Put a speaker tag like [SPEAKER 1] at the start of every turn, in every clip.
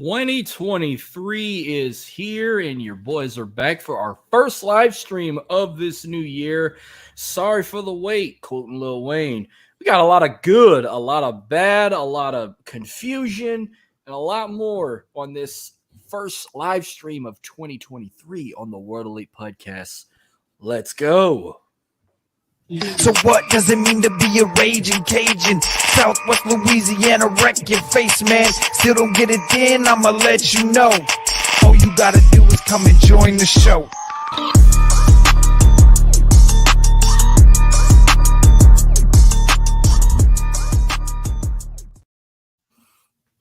[SPEAKER 1] 2023 is here, and your boys are back for our first live stream of this new year. Sorry for the wait, quoting Lil Wayne. We got a lot of good, a lot of bad, a lot of confusion, and a lot more on this first live stream of 2023 on the World Elite Podcast. Let's go.
[SPEAKER 2] So what does it mean to be a raging Cajun? Southwest Louisiana, wreck your face, man. Still don't get it then, I'ma let you know. All you gotta do is come and join the show.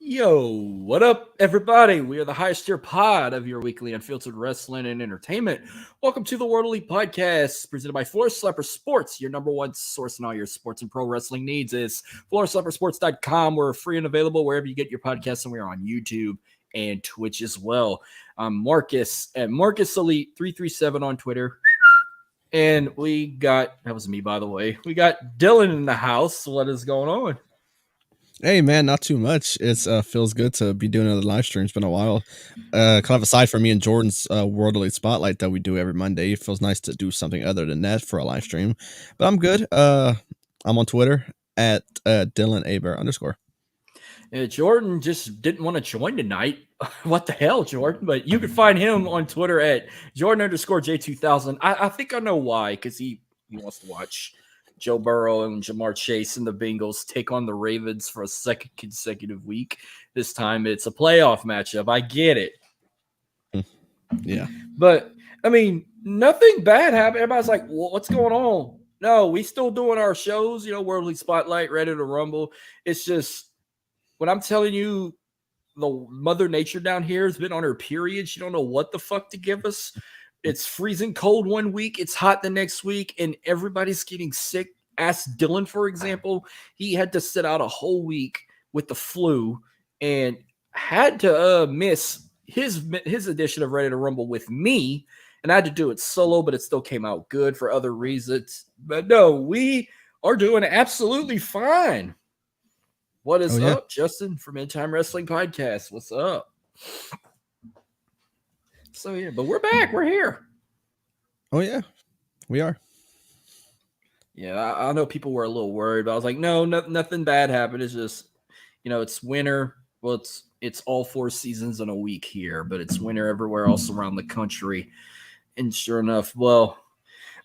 [SPEAKER 1] Yo, what up, everybody? We are the highest tier pod of your weekly unfiltered wrestling and entertainment. Welcome to the World Elite Podcast, presented by Floor Slapper Sports. Your number one source in all your sports and pro wrestling needs is floorslappersports.com. We're free and available wherever you get your podcasts, and we are on YouTube and Twitch as well. I'm Marcus at Marcus Elite 337 on Twitter. And we got, that was me, by the way, we got Dylan in the house. What is going on?
[SPEAKER 3] Hey man, not too much. It's feels good to be doing another live stream. It's been a while. Kind of aside from me and Jordan's World Elite Spotlight that we do every Monday, it feels nice to do something other than that for a live stream. But I'm good. I'm on Twitter at Dylan Aber _.
[SPEAKER 1] Jordan just didn't want to join tonight. What the hell, Jordan? But you can find him on Twitter at Jordan _J2000. I think I know why, because he wants to watch Joe Burrow and Jamar Chase and the Bengals take on the Ravens for a second consecutive week. This time it's a playoff matchup. I get it.
[SPEAKER 3] Yeah.
[SPEAKER 1] But, I mean, nothing bad happened. Everybody's like, well, what's going on? No, we still doing our shows, World Elite Spotlight, Ready to Rumble. It's just, when I'm telling you, the Mother Nature down here has been on her period. She don't know what the fuck to give us. It's freezing cold one week. It's hot the next week, and everybody's getting sick. Ask Dylan, for example. He had to sit out a whole week with the flu and had to miss his edition of Ready to Rumble with me, and I had to do it solo, but it still came out good for other reasons. But no, we are doing absolutely fine. What is up, Justin from End Time Wrestling Podcast? What's up? So, yeah, but we're back. We're here.
[SPEAKER 3] Oh, yeah, we are.
[SPEAKER 1] Yeah, I know people were a little worried, but I was like, no, nothing bad happened. It's just, it's winter. Well, it's all 4 seasons in a week here, but it's winter everywhere else around the country. And sure enough, well,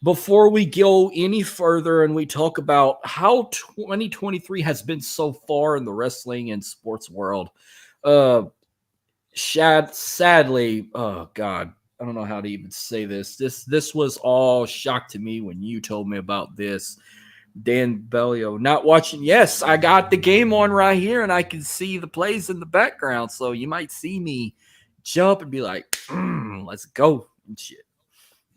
[SPEAKER 1] before we go any further and we talk about how 2023 has been so far in the wrestling and sports world, sadly, oh God, I don't know how to even say this. This was all shock to me when you told me about this. Dan Bellio not watching. Yes, I got the game on right here, and I can see the plays in the background. So you might see me jump and be like, let's go and shit.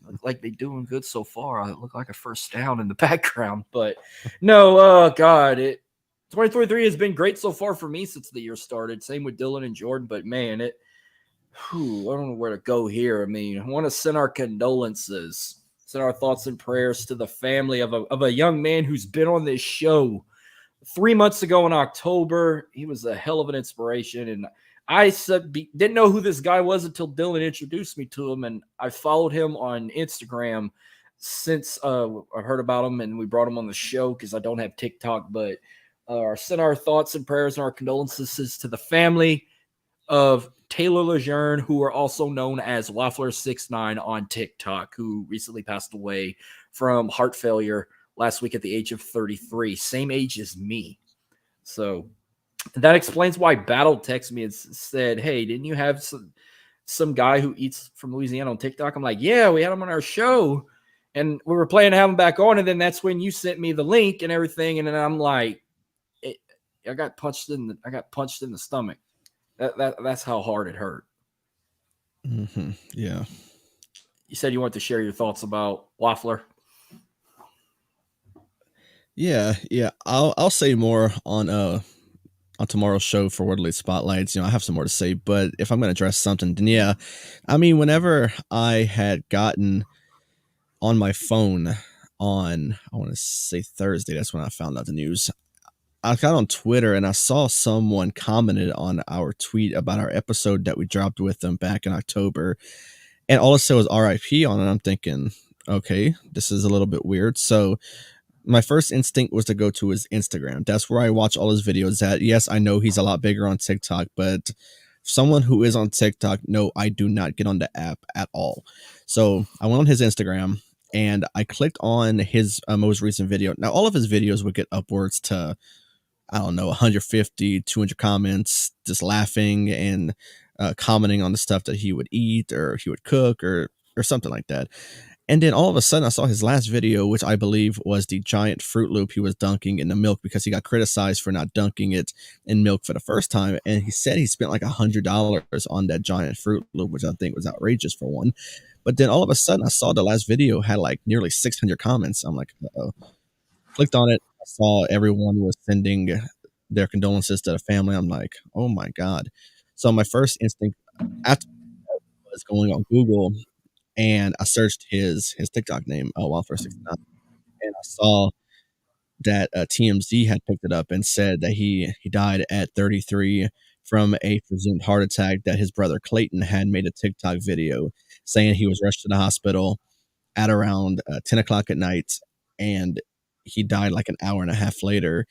[SPEAKER 1] Look like they're doing good so far. I look like a first down in the background. But no, God, 2023 has been great so far for me since the year started. Same with Dylan and Jordan, but man, I don't know where to go here. I mean, I want to send our condolences, send our thoughts and prayers to the family of a young man who's been on this show 3 months ago in October. He was a hell of an inspiration, and I didn't know who this guy was until Dylan introduced me to him, and I followed him on Instagram since I heard about him, and we brought him on the show because I don't have TikTok, but send our thoughts and prayers and our condolences to the family of Taylor Lejeune, who are also known as Waffler69 on TikTok, who recently passed away from heart failure last week at the age of 33, same age as me. So that explains why Battle texted me and said, hey, didn't you have some guy who eats from Louisiana on TikTok? I'm like, yeah, we had him on our show, and we were planning to have him back on, and then that's when you sent me the link and everything, and then I'm like, I got punched in the stomach. That's how hard it hurt.
[SPEAKER 3] Mm-hmm. Yeah.
[SPEAKER 1] You said you wanted to share your thoughts about Waffler.
[SPEAKER 3] Yeah. I'll say more on tomorrow's show for World Elite Spotlights. I have some more to say, but if I'm going to address something, then yeah. I mean, whenever I had gotten on my phone on, I want to say Thursday, that's when I found out the news. I got on Twitter and I saw someone commented on our tweet about our episode that we dropped with them back in October, and all it said was RIP on it. I'm thinking, okay, this is a little bit weird. So my first instinct was to go to his Instagram. That's where I watch all his videos at. Yes, I know he's a lot bigger on TikTok, but someone who is on TikTok, no, I do not get on the app at all. So I went on his Instagram and I clicked on his most recent video. Now, all of his videos would get upwards to, I don't know, 150, 200 comments, just laughing and commenting on the stuff that he would eat or he would cook or something like that. And then all of a sudden, I saw his last video, which I believe was the giant Fruit Loop he was dunking in the milk because he got criticized for not dunking it in milk for the first time. And he said he spent like $100 on that giant Fruit Loop, which I think was outrageous for one. But then all of a sudden, I saw the last video had like nearly 600 comments. I'm like, uh-oh. Clicked on it. I saw everyone was sending their condolences to the family. I'm like, oh my God. So my first instinct after was going on Google and I searched his TikTok name, Wildfire69, and I saw that TMZ had picked it up and said that he died at 33 from a presumed heart attack. That his brother Clayton had made a TikTok video saying he was rushed to the hospital at around 10 o'clock at night, and he died like an hour and a half later.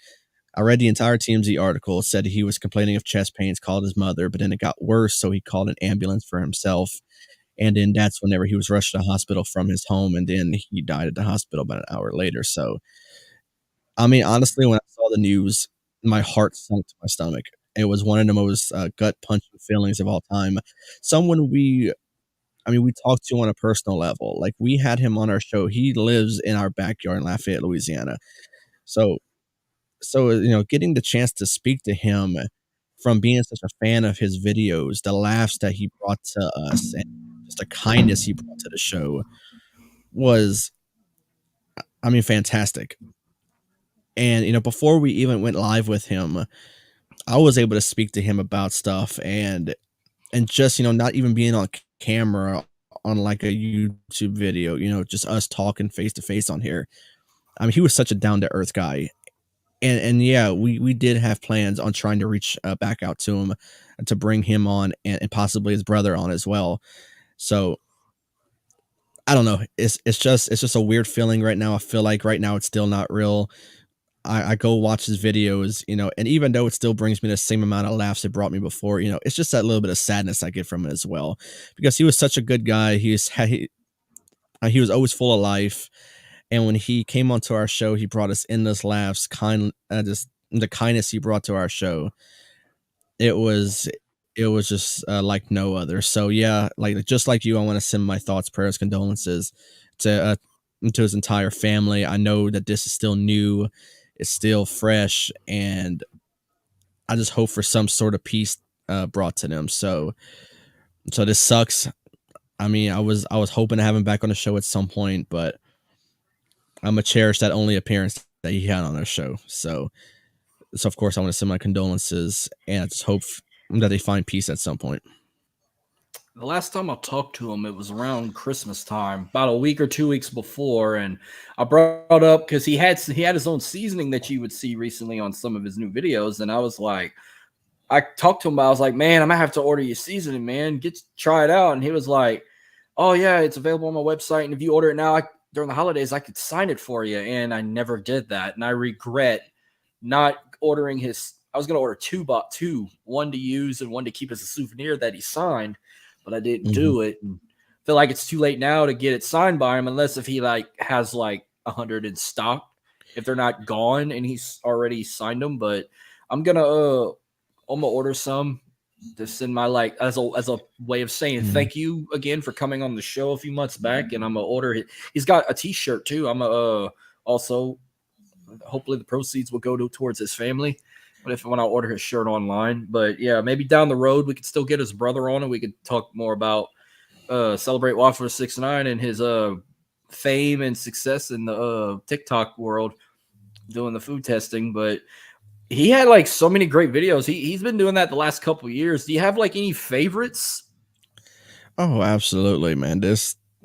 [SPEAKER 3] I read the entire TMZ article. It said he was complaining of chest pains, called his mother, but then it got worse, so he called an ambulance for himself. And then that's whenever he was rushed to the hospital from his home, and then he died at the hospital about an hour later. So, I mean, honestly, when I saw the news, my heart sunk to my stomach. It was one of the most gut punching feelings of all time. Someone we talked to on a personal level. Like we had him on our show. He lives in our backyard in Lafayette, Louisiana. So, getting the chance to speak to him from being such a fan of his videos, the laughs that he brought to us, and just the kindness he brought to the show was, I mean, fantastic. And, before we even went live with him, I was able to speak to him about stuff and just, not even being on camera on like a YouTube video, just us talking face to face on here. I mean, he was such a down to earth guy. And yeah, we did have plans on trying to reach back out to him to bring him on and possibly his brother on as well. So I don't know. It's just a weird feeling right now. I feel like right now it's still not real. I go watch his videos, and even though it still brings me the same amount of laughs it brought me before, it's just that little bit of sadness I get from it as well, because he was such a good guy. He was always full of life, and when he came onto our show, he brought us endless laughs, just the kindness he brought to our show. It was just like no other. So yeah, like just like you, I want to send my thoughts, prayers, condolences to his entire family. I know that this is still new, it's still fresh, and I just hope for some sort of peace brought to them. So this sucks. I mean, I was hoping to have him back on the show at some point, but I'm gonna cherish that only appearance that he had on our show. So of course I want to send my condolences, and I just hope that they find peace at some point.
[SPEAKER 1] The last time I talked to him, it was around Christmas time, about a week or 2 weeks before, and I brought up because he had his own seasoning that you would see recently on some of his new videos, and I was like, I talked to him, I was like, man, I might have to order your seasoning, man, try it out, and he was like, oh yeah, it's available on my website, and if you order it now during the holidays, I could sign it for you, and I never did that, and I regret not ordering his. I was gonna order two, one to use and one to keep as a souvenir that he signed, but I didn't do it. And I feel like it's too late now to get it signed by him, unless if he has 100 in stock, if they're not gone and he's already signed them. But I'm gonna order some to send my as a way of saying thank you again for coming on the show a few months back. And I'm gonna order it. He's got a t-shirt too. I'm also hopefully the proceeds will go towards his family. But when I order his shirt online, but yeah, maybe down the road we could still get his brother on and we could talk more about Celebrate Waffle 69 and his fame and success in the TikTok world doing the food testing. But he had so many great videos. He's been doing that the last couple of years. Do you have any favorites?
[SPEAKER 3] Oh, absolutely, man.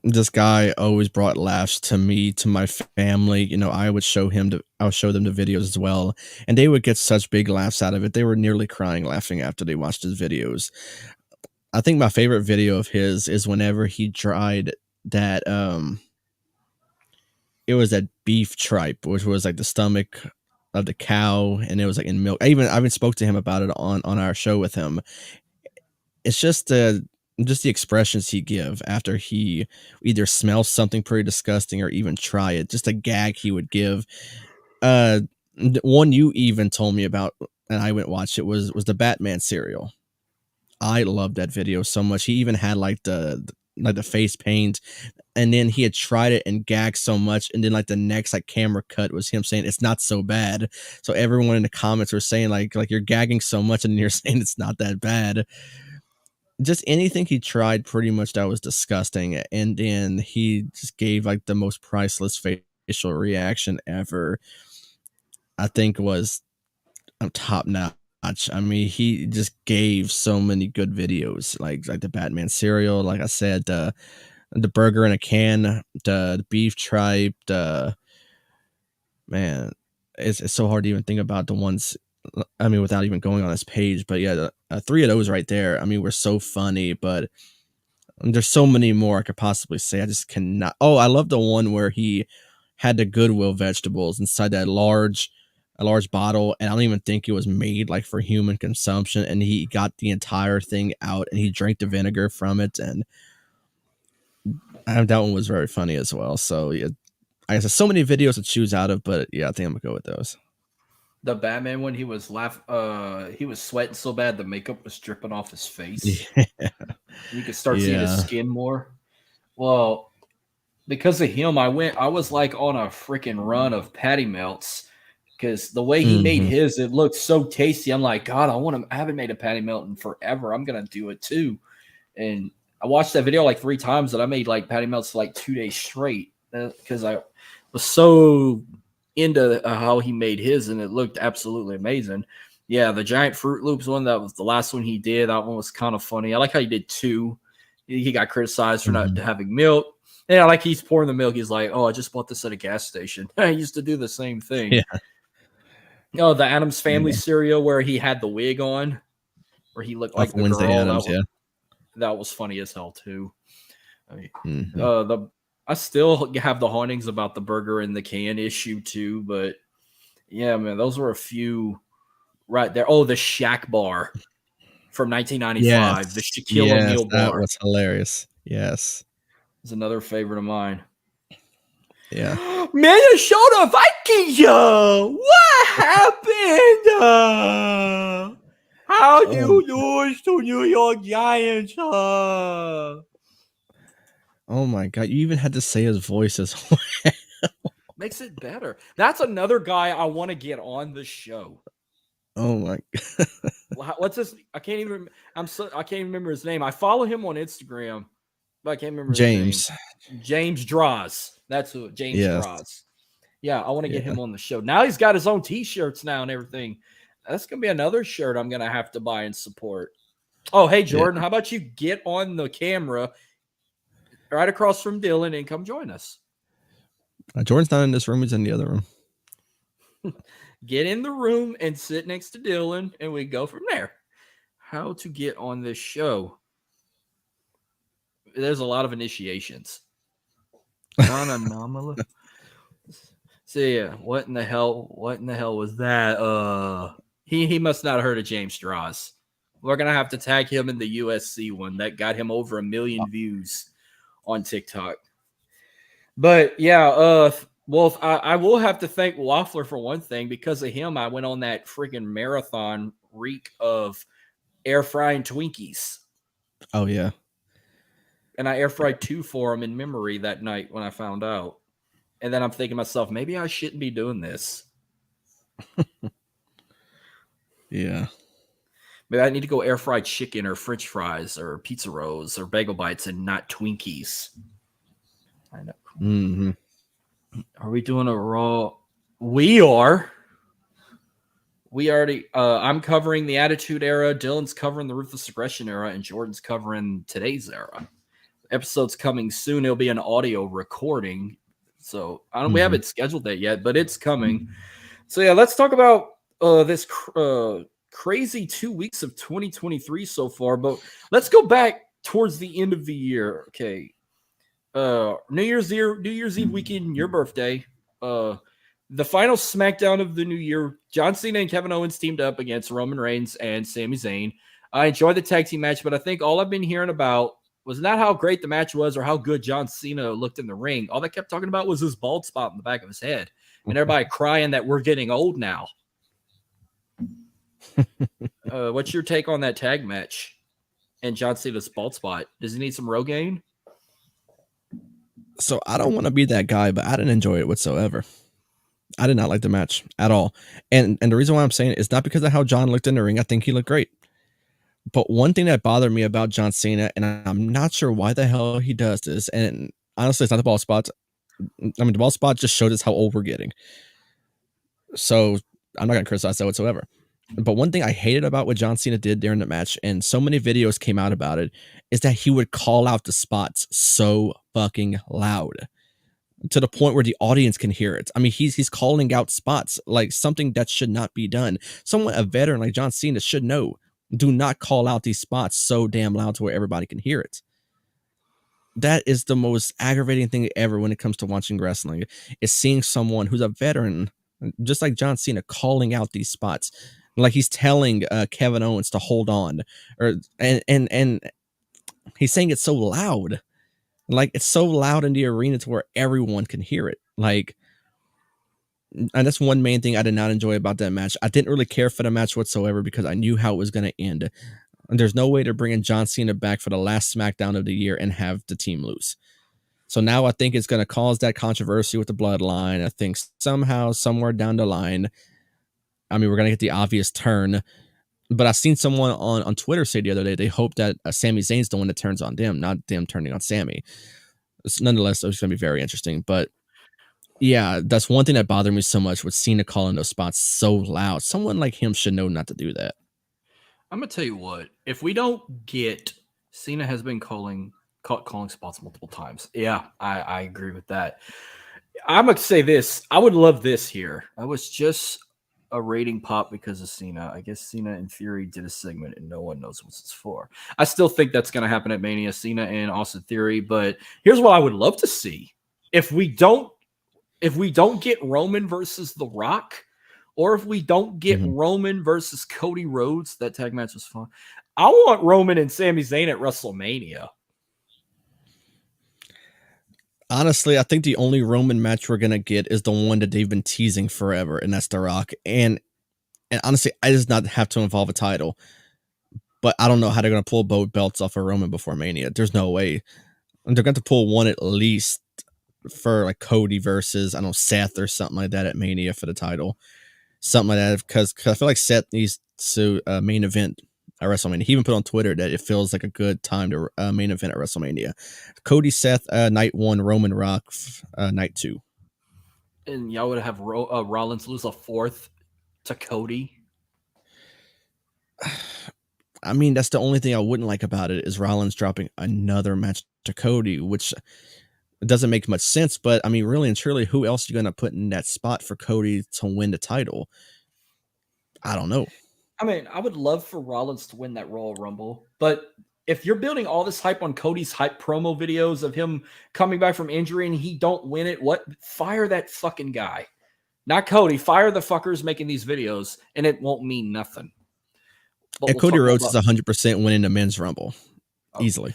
[SPEAKER 3] This guy always brought laughs to me, to my family. You know, I would show them the videos as well, and they would get such big laughs out of it. They were nearly crying laughing after they watched his videos. I think my favorite video of his is whenever he tried that it was that beef tripe, which was like the stomach of the cow, and it was like in milk. I even spoke to him about it on our show with him. It's just the expressions he give after he either smells something pretty disgusting or even try it. Just a gag he would give. One you even told me about, and I went watch it was the Batman cereal. I loved that video so much. He even had like the face paint, and then he had tried it and gagged so much, and then like the next like camera cut was him saying it's not so bad. So everyone in the comments were saying like you're gagging so much and you're saying it's not that bad. Just anything he tried pretty much that was disgusting, and then he just gave like the most priceless facial reaction ever. I think was top notch. I mean, he just gave so many good videos, like the Batman cereal, like I said, the burger in a can, the beef tripe, the man, it's so hard to even think about the ones. I mean, without even going on his page, but yeah, three of those right there. I mean, were so funny, but there's so many more I could possibly say. I just cannot. Oh, I love the one where he had the Goodwill vegetables inside that a large bottle, and I don't even think it was made like for human consumption. And he got the entire thing out, and he drank the vinegar from it, and that one was very funny as well. So yeah, I guess there's so many videos to choose out of, but yeah, I think I'm gonna go with those.
[SPEAKER 1] The Batman one, he was he was sweating so bad the makeup was dripping off his face.
[SPEAKER 3] Yeah,
[SPEAKER 1] You could start seeing his
[SPEAKER 3] yeah.
[SPEAKER 1] skin more. Well, because of him, I was like on a freaking run of patty melts because the way he made
[SPEAKER 3] Hmm.
[SPEAKER 1] his, it looked so tasty. I'm like, God, I haven't made a patty melt in forever. I'm gonna do it too. And I watched that video like 3 times, and I made like patty melts for like 2 days straight because I was so into how he made his, and it looked absolutely amazing. Yeah, the giant Fruit Loops one, that was the last one he did. That one was kind of funny. I like how he did two. He got criticized for not
[SPEAKER 3] Hmm.
[SPEAKER 1] having milk. Yeah, like he's pouring the milk. He's like, "Oh, I just bought this at a gas station." I used to do the same thing.
[SPEAKER 3] Yeah,
[SPEAKER 1] Oh, the Adams Family
[SPEAKER 3] yeah.
[SPEAKER 1] cereal where he had the wig on, where he looked
[SPEAKER 3] Off
[SPEAKER 1] like
[SPEAKER 3] of
[SPEAKER 1] the
[SPEAKER 3] Wednesday
[SPEAKER 1] girl.
[SPEAKER 3] Adams, yeah.
[SPEAKER 1] That was funny as hell too. I mean,
[SPEAKER 3] Hmm.
[SPEAKER 1] the I still have the hauntings about the burger in the can issue too, but yeah, man, those were a few right there. Oh, the Shack bar from 1995, the
[SPEAKER 3] Yes,
[SPEAKER 1] Shaquille
[SPEAKER 3] yes,
[SPEAKER 1] O'Neal
[SPEAKER 3] that
[SPEAKER 1] bar
[SPEAKER 3] was hilarious. Yes,
[SPEAKER 1] is another favorite of mine.
[SPEAKER 3] yeah.
[SPEAKER 1] Minnesota Vikings, what happened? How do
[SPEAKER 3] Oh,
[SPEAKER 1] you lose to New York Giants?
[SPEAKER 3] oh my God! You even had to say his voice as well.
[SPEAKER 1] Makes it better. That's another guy I want to get on the show.
[SPEAKER 3] Oh my.
[SPEAKER 1] What's his? I can't even. I can't even remember his name. I follow him on Instagram, but I can't remember his name.
[SPEAKER 3] James.
[SPEAKER 1] James Draws. That's who. James
[SPEAKER 3] Yes.
[SPEAKER 1] Draws. Yeah, I want to get
[SPEAKER 3] Yeah.
[SPEAKER 1] him on the show. Now he's got his own T-shirts now and everything. That's gonna be another shirt I'm gonna have to buy and support. Oh, hey
[SPEAKER 3] Yeah.
[SPEAKER 1] Jordan, how about you get on the camera right across from Dylan and come join us?
[SPEAKER 3] Jordan's not in this room; he's in the other room.
[SPEAKER 1] Get in the room and sit next to Dylan, and we go from there. How to get on this show? There's a lot of initiations. Non-anomalous. So yeah, what in the hell? What in the hell was that? He must not have heard of James Draws. We're gonna have to tag him in the USC one that got him over 1 million views on TikTok. But yeah, Wolf, I will have to thank Waffler for one thing. Because of him, I went on that freaking marathon reek of air frying Twinkies.
[SPEAKER 3] Oh yeah.
[SPEAKER 1] And I air fried 2 for him in memory that night when I found out. And then I'm thinking to myself, maybe I shouldn't be doing this.
[SPEAKER 3] Yeah.
[SPEAKER 1] Maybe I need to go air fried chicken or French fries or pizza rolls or bagel bites and not Twinkies. I know.
[SPEAKER 3] Hmm.
[SPEAKER 1] Are we doing a raw? We are. We already. I'm covering the Attitude Era. Dylan's covering the Ruthless Aggression Era, and Jordan's covering today's era. episode's coming soon. It'll be an audio recording. So we haven't scheduled that yet, but it's coming. So yeah, let's talk about this crazy 2 weeks of 2023 so far. But let's go back towards the end of the year. Okay, New Year's Eve weekend, your birthday. The final SmackDown of the new year, John Cena and Kevin Owens teamed up against Roman Reigns and Sami Zayn. I enjoyed the tag team match, but I think all I've been hearing about was not how great the match was or how good John Cena looked in the ring. All they kept talking about was his bald spot in the back of his head. And everybody crying that we're getting old now. What's your take on that tag match and John Cena's bald spot? Does he need some Rogaine?
[SPEAKER 3] So I don't want to be that guy, but I didn't enjoy it whatsoever. I did not like the match at all. And the reason why I'm saying it is not because of how John looked in the ring. I think he looked great. But one thing that bothered me about John Cena, and I'm not sure why the hell he does this, and honestly, it's not the ball spot. I mean, the ball spot just showed us how old we're getting. So I'm not going to criticize that whatsoever. But one thing I hated about what John Cena did during the match, and so many videos came out about it, is that he would call out the spots so fucking loud to the point where the audience can hear it. I mean, he's calling out spots like something that should not be done. Someone, a veteran like John Cena, should know. Do not call out these spots so damn loud to where everybody can hear it. That is the most aggravating thing ever when it comes to watching wrestling, is seeing someone who's a veteran, just like John Cena, calling out these spots. Like he's telling Kevin Owens to hold on, and he's saying it so loud. Like it's so loud in the arena to where everyone can hear it. Like, and that's one main thing I did not enjoy about that match. I didn't really care for the match whatsoever because I knew how it was going to end. And there's no way to bring in John Cena back for the last SmackDown of the year and have the team lose. So now I think it's going to cause that controversy with the bloodline. I think somehow, somewhere down the line, I mean, we're going to get the obvious turn. But I seen someone on Twitter say the other day, they hope that Sami Zayn's the one that turns on them, not them turning on Sami. Nonetheless, it's going to be very interesting. But yeah, that's one thing that bothered me so much with Cena calling those spots so loud. Someone like him should know not to do that.
[SPEAKER 1] I'm going to tell you what, if we don't get, Cena has been calling spots multiple times. Yeah, I agree with that. I'm going to say this. I would love this here. I was just a rating pop because of Cena. I guess Cena in Theory did a segment and no one knows what it's for. I still think that's going to happen at Mania, Cena and Austin Theory. But here's what I would love to see. If we don't get Roman versus The Rock, or if we don't get Roman versus Cody Rhodes, that tag match was fun. I want Roman and Sami Zayn at WrestleMania.
[SPEAKER 3] Honestly, I think the only Roman match we're going to get is the one that they've been teasing forever, and that's The Rock. And honestly, I just not have to involve a title. But I don't know how they're going to pull both belts off of Roman before Mania. There's no way. And they're going to pull one at least for like Cody versus, I don't know, Seth or something like that at Mania for the title. Something like that, because I feel like Seth needs to main event at WrestleMania. He even put on Twitter that it feels like a good time to main event at WrestleMania. Cody, Seth, night 1, Roman, Rock, night 2.
[SPEAKER 1] And y'all would have Rollins lose a 4th to Cody.
[SPEAKER 3] I mean, that's the only thing I wouldn't like about it, is Rollins dropping another match to Cody, which doesn't make much sense. But I mean, really and truly, who else are you going to put in that spot for Cody to win the title? I don't know.
[SPEAKER 1] I mean, I would love for Rollins to win that Royal Rumble, but if you're building all this hype on Cody's hype promo videos of him coming back from injury and he don't win it, fire that fucking guy. Not Cody, fire the fuckers making these videos, and it won't mean nothing.
[SPEAKER 3] And Cody Rhodes is 100% winning the men's Rumble. Easily.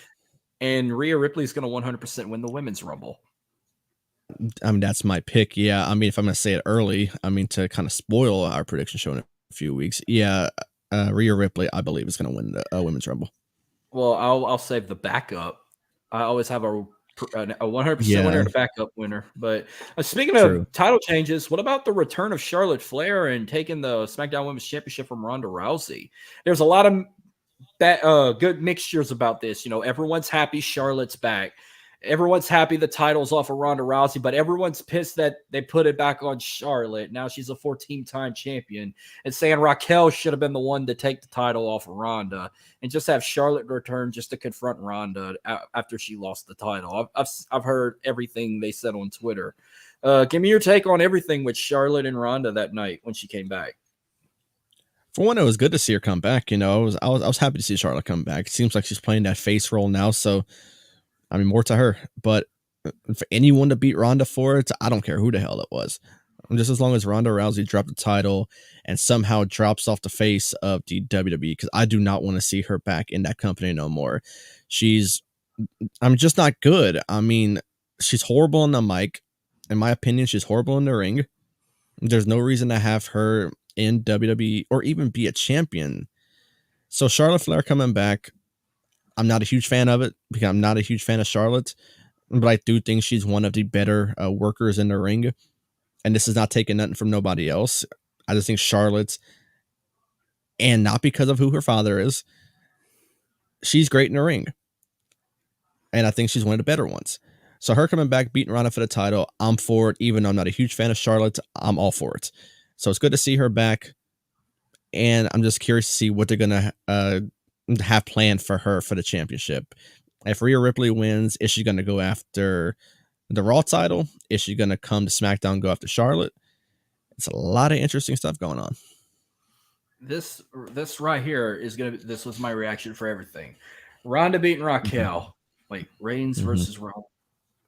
[SPEAKER 1] And Rhea Ripley is going to 100% win the women's Rumble.
[SPEAKER 3] I mean, that's my pick. Yeah. I mean, if I'm going to say it early, I mean, to kind of spoil our prediction show in a few weeks. Yeah. Rhea Ripley, I believe, is going to win the women's Rumble.
[SPEAKER 1] Well, I'll save the backup. I always have a 100% winner and a backup winner. But speaking of title changes, what about the return of Charlotte Flair and taking the SmackDown Women's Championship from Ronda Rousey? There's a lot of good mixtures about this. You know, everyone's happy Charlotte's back. Everyone's happy the title's off of Ronda Rousey, but everyone's pissed that they put it back on Charlotte. Now she's a 14-time champion, and saying Raquel should have been the one to take the title off of Ronda and just have Charlotte return just to confront Ronda after she lost the title. I've heard everything they said on Twitter. Give me your take on everything with Charlotte and Ronda that night when she came back.
[SPEAKER 3] For one, it was good to see her come back. You know, I was happy to see Charlotte come back. It seems like she's playing that face role now, so I mean, more to her. But for anyone to beat Ronda for it, I don't care who the hell it was. Just as long as Ronda Rousey dropped the title and somehow drops off the face of the WWE, because I do not want to see her back in that company no more. I'm just not good. I mean, she's horrible on the mic. In my opinion, she's horrible in the ring. There's no reason to have her in WWE or even be a champion. So Charlotte Flair coming back, I'm not a huge fan of it because I'm not a huge fan of Charlotte, but I do think she's one of the better workers in the ring. And this is not taking nothing from nobody else. I just think Charlotte, and not because of who her father is, she's great in the ring. And I think she's one of the better ones. So her coming back, beating Ronda for the title, I'm for it. Even though I'm not a huge fan of Charlotte, I'm all for it. So it's good to see her back. And I'm just curious to see what they're going to have planned for her for the championship. If Rhea Ripley wins, is she going to go after the Raw title? Is she going to come to SmackDown and go after Charlotte? It's a lot of interesting stuff going on.
[SPEAKER 1] This right here is gonna. This was my reaction for everything. Ronda beating Raquel. Wait, Reigns versus Raw.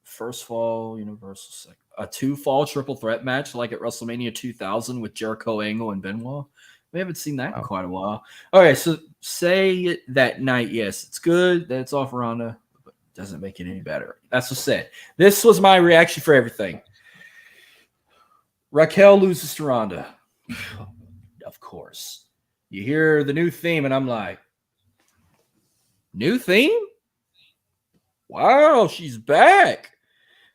[SPEAKER 1] First fall Universal second. A 2-fall triple threat match like at WrestleMania 2000 with Jericho, Angle, and Benoit. We haven't seen that in quite a while. Okay, so say that night, yes, it's good that it's off Ronda, but it doesn't make it any better. That's what's said. This was my reaction for everything. Raquel loses to Ronda. Of course. You hear the new theme, and I'm like, new theme? Wow, she's back.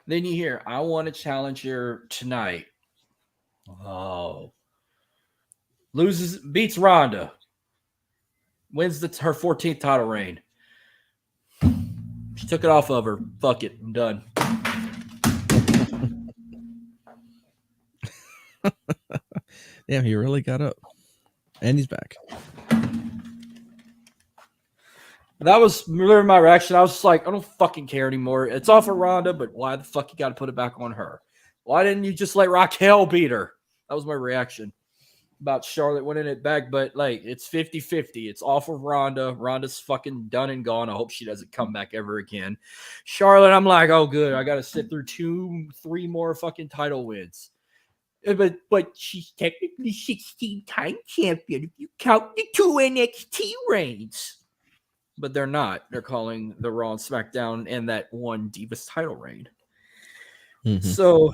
[SPEAKER 1] Then you hear, I want to challenge her tonight. Oh. Beats Ronda. Wins her 14th title reign. She took it off of her. Fuck it. I'm done.
[SPEAKER 3] Damn, he really got up. And he's back.
[SPEAKER 1] That was really my reaction. I was just like, I don't fucking care anymore. It's off of Ronda, but why the fuck you got to put it back on her? Why didn't you just let Raquel beat her? That was my reaction about Charlotte winning it back. But like, it's 50-50. It's off of Ronda. Ronda's fucking done and gone. I hope she doesn't come back ever again. Charlotte, I'm like, oh good. I got to sit through 2-3 more fucking title wins. But she's technically 16-time champion if you count the 2 NXT reigns. But they're not. They're calling the Raw and SmackDown and that one Divas title reign. Mm-hmm. So,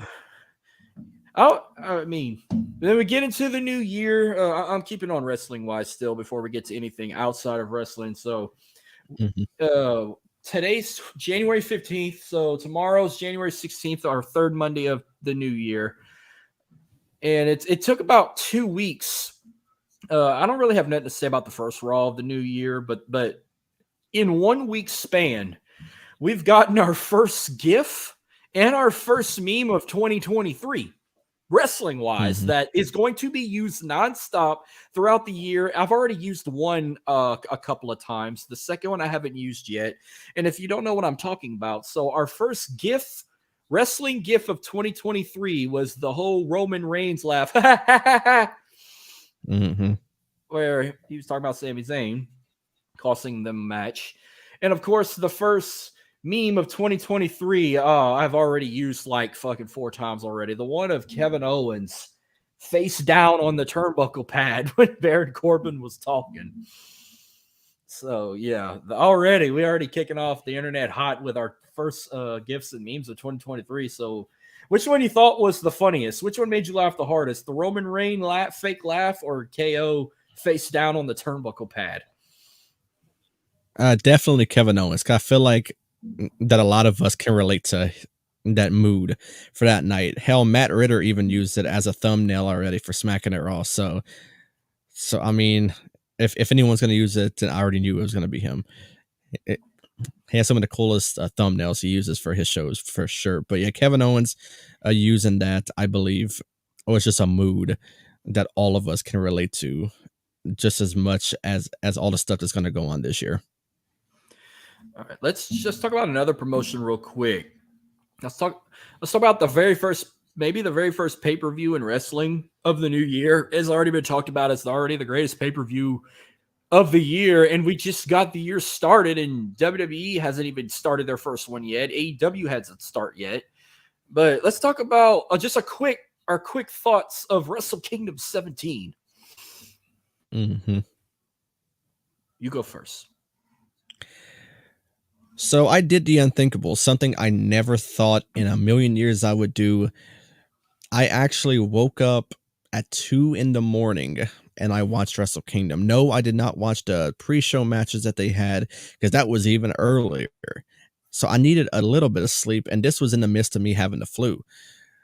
[SPEAKER 1] I mean, then we get into the new year. I'm keeping on wrestling-wise still before we get to anything outside of wrestling. So, today's January 15th. So, tomorrow's January 16th, our third Monday of the new year. And it took about 2 weeks. I don't really have nothing to say about the first Raw of the new year, but in 1 week span, we've gotten our first GIF and our first meme of 2023, wrestling-wise, that is going to be used nonstop throughout the year. I've already used one a couple of times. The second one I haven't used yet. And if you don't know what I'm talking about, so our first GIF, wrestling GIF of 2023 was the whole Roman Reigns laugh, where he was talking about Sami Zayn costing them a match. And of course, the first meme of 2023, I've already used like fucking 4 times already. The one of Kevin Owens face down on the turnbuckle pad when Baron Corbin was talking. So yeah, we already kicking off the internet hot with our first GIFs and memes of 2023. So which one you thought was the funniest? Which one made you laugh the hardest? The Roman Reigns fake laugh or KO face down on the turnbuckle pad?
[SPEAKER 3] Definitely Kevin Owens. I feel like that a lot of us can relate to that mood for that night. Hell, Matt Ritter even used it as a thumbnail already for Smacking It Raw. So I mean, if anyone's going to use it, then I already knew it was going to be him. He has some of the coolest thumbnails he uses for his shows for sure. But yeah, Kevin Owens using that, I believe, was just a mood that all of us can relate to just as much as all the stuff that's going to go on this year.
[SPEAKER 1] All right, let's just talk about another promotion real quick. Let's talk about the very first pay-per-view in wrestling of the new year. It's already been talked about. It's already the greatest pay-per-view of the year, and we just got the year started, and WWE hasn't even started their first one yet. AEW hasn't started yet. But let's talk about just our quick thoughts of Wrestle Kingdom 17.
[SPEAKER 3] Mm-hmm.
[SPEAKER 1] You go first.
[SPEAKER 3] So I did the unthinkable, something I never thought in a million years I would do. I actually woke up at 2 a.m. and I watched Wrestle Kingdom. No, I did not watch the pre-show matches that they had because that was even earlier. So I needed a little bit of sleep, and this was in the midst of me having the flu.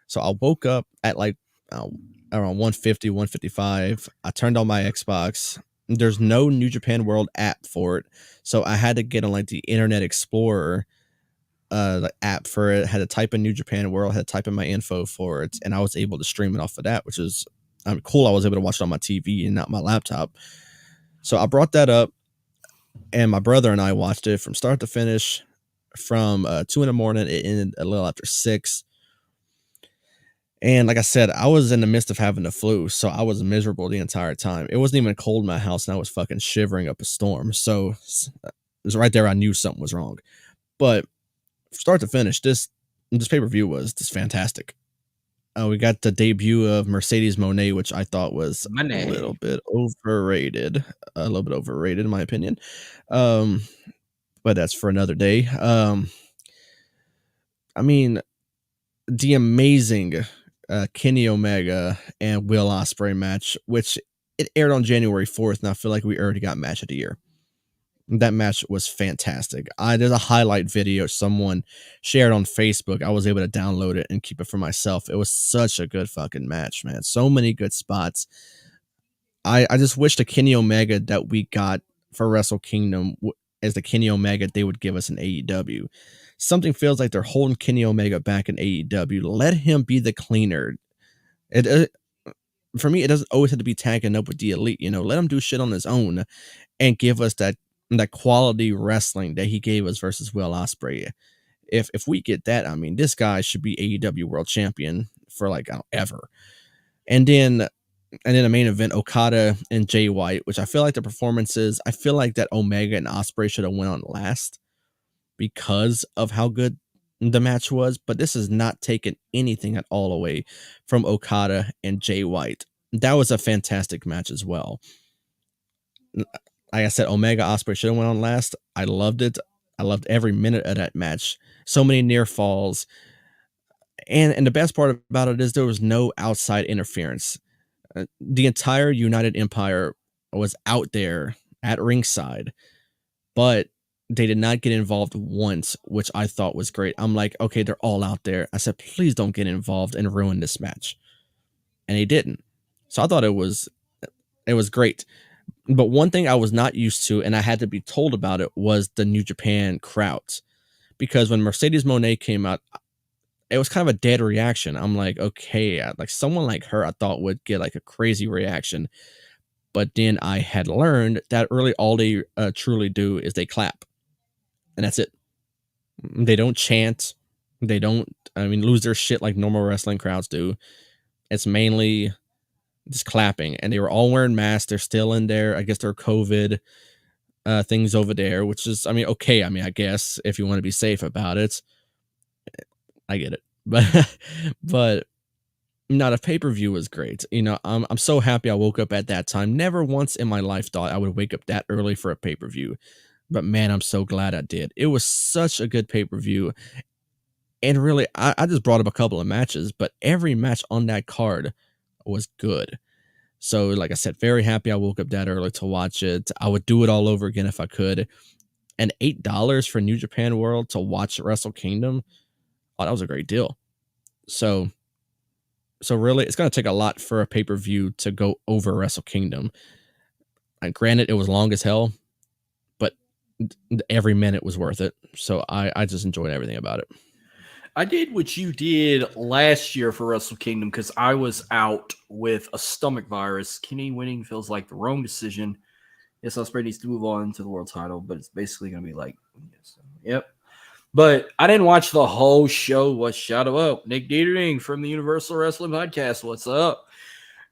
[SPEAKER 3] So I woke up at like around 1:50, 1:55. I turned on my Xbox. There's no New Japan World app for it, so I had to get on like the Internet Explorer the app for it. Had to type in New Japan World, had to type in my info for it, and I was able to stream it off of that, which is cool. I was able to watch it on my TV and not my laptop. So I brought that up, and my brother and I watched it from start to finish. From 2 a.m. It ended a little after 6. And like I said, I was in the midst of having the flu, so I was miserable the entire time. It wasn't even cold in my house, and I was fucking shivering up a storm. So it was right there. I knew something was wrong. But start to finish, this pay-per-view was just fantastic. We got the debut of Mercedes Moné, which I thought was a little bit overrated. In my opinion. But that's for another day. I mean, the amazing Kenny Omega and Will Ospreay match, which it aired on January 4th, and I feel like we already got match of the year. That match was fantastic. There's a highlight video someone shared on Facebook. I was able to download it and keep it for myself. It was such a good fucking match, man. So many good spots. I just wish the Kenny Omega that we got for Wrestle Kingdom as the Kenny Omega they would give us in AEW. Something feels like they're holding Kenny Omega back in AEW. Let him be the cleaner. For me, it doesn't always have to be tagging up with the Elite. Let him do shit on his own and give us that quality wrestling that he gave us versus Will Ospreay. If we get that, I mean, this guy should be AEW World Champion for like ever. And then the main event, Okada and Jay White, which I feel like the performances, I feel like that Omega and Ospreay should have went on last because of how good the match was, but this is not taking anything at all away from Okada and Jay White. That was a fantastic match as well. Like I said, Omega Ospreay should have went on last. I loved it. I loved every minute of that match. So many near falls. And the best part about it is there was no outside interference. The entire United Empire was out there at ringside, but they did not get involved once, which I thought was great. I'm like, okay, they're all out there. I said, please don't get involved and ruin this match. And he didn't. So I thought it was great. But one thing I was not used to, and I had to be told about it, was the New Japan crowds. Because when Mercedes Moné came out, it was kind of a dead reaction. I'm like, okay, like someone like her, I thought would get like a crazy reaction. But then I had learned that really all they truly do is they clap. And that's it. They don't chant. They don't, lose their shit like normal wrestling crowds do. It's mainly just clapping. And they were all wearing masks. They're still in there. I guess they're COVID things over there, which is, okay. I guess if you want to be safe about it, I get it. But no, the pay-per-view was great. I'm so happy I woke up at that time. Never once in my life thought I would wake up that early for a pay-per-view. But man, I'm so glad I did. It was such a good pay-per-view. And really, I just brought up a couple of matches, but every match on that card was good. So like I said, very happy I woke up that early to watch it. I would do it all over again if I could. And $8 for New Japan World to watch Wrestle Kingdom, oh, that was a great deal. So really, it's going to take a lot for a pay-per-view to go over Wrestle Kingdom. And granted, it was long as hell, but every minute was worth it. So I just enjoyed everything about it.
[SPEAKER 1] I did what you did last year for Wrestle Kingdom because I was out with a stomach virus. Kenny winning feels like the wrong decision. Yes, Ospreay needs to move on to the world title, but it's basically going to be like, yep. But I didn't watch the whole show. What shout out Nick Dietering from the Universal Wrestling Podcast. What's up?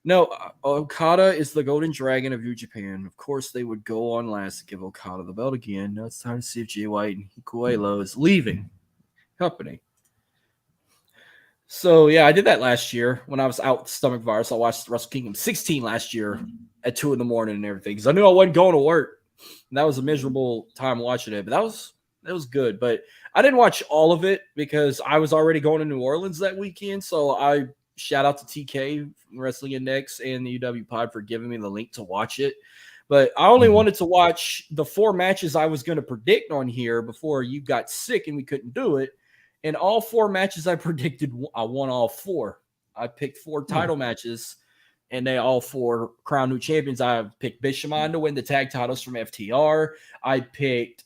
[SPEAKER 1] No, Okada is the Golden Dragon of New Japan. Of course, they would go on last to give Okada the belt again. Now it's time to see if Jay White and Hikuelo is leaving company. So, yeah, I did that last year when I was out with stomach virus. I watched Wrestle Kingdom 16 last year at 2 in the morning and everything because I knew I wasn't going to work. And that was a miserable time watching it, but that was good. But I didn't watch all of it because I was already going to New Orleans that weekend. So I shout out to TK Wrestling Index and the UW Pod for giving me the link to watch it. But I only wanted to watch the 4 matches I was going to predict on here before you got sick and we couldn't do it. And all 4 matches I predicted, I won all 4. I picked 4 title matches, and they all 4 crown new champions. I picked Bishamon to win the tag titles from FTR. I picked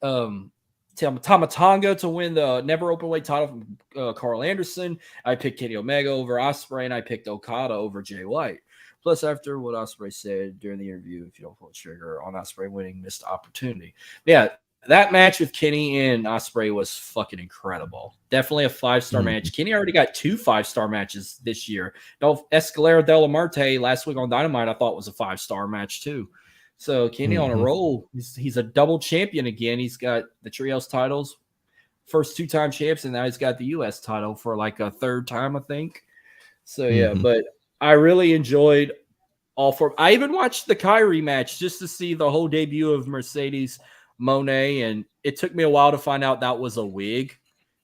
[SPEAKER 1] Tama Tonga to win the never openweight title from Carl Anderson. I picked Kenny Omega over Ospreay, and I picked Okada over Jay White. Plus, after what Ospreay said during the interview, if you don't pull the trigger on Ospreay winning, missed opportunity. Yeah, that match with Kenny and Ospreay was fucking incredible. Definitely a 5-star match. Kenny already got 2 5-star matches this year. Escalera de la Muerte last week on Dynamite, I thought was a 5-star match too. So Kenny on a roll. He's a double champion again. He's got the trios titles, first 2-time champs, and now he's got the U.S. title for like a 3rd time, I think. So yeah, but I really enjoyed all 4. I even watched the Kyrie match just to see the whole debut of Mercedes Moné, and it took me a while to find out that was a wig.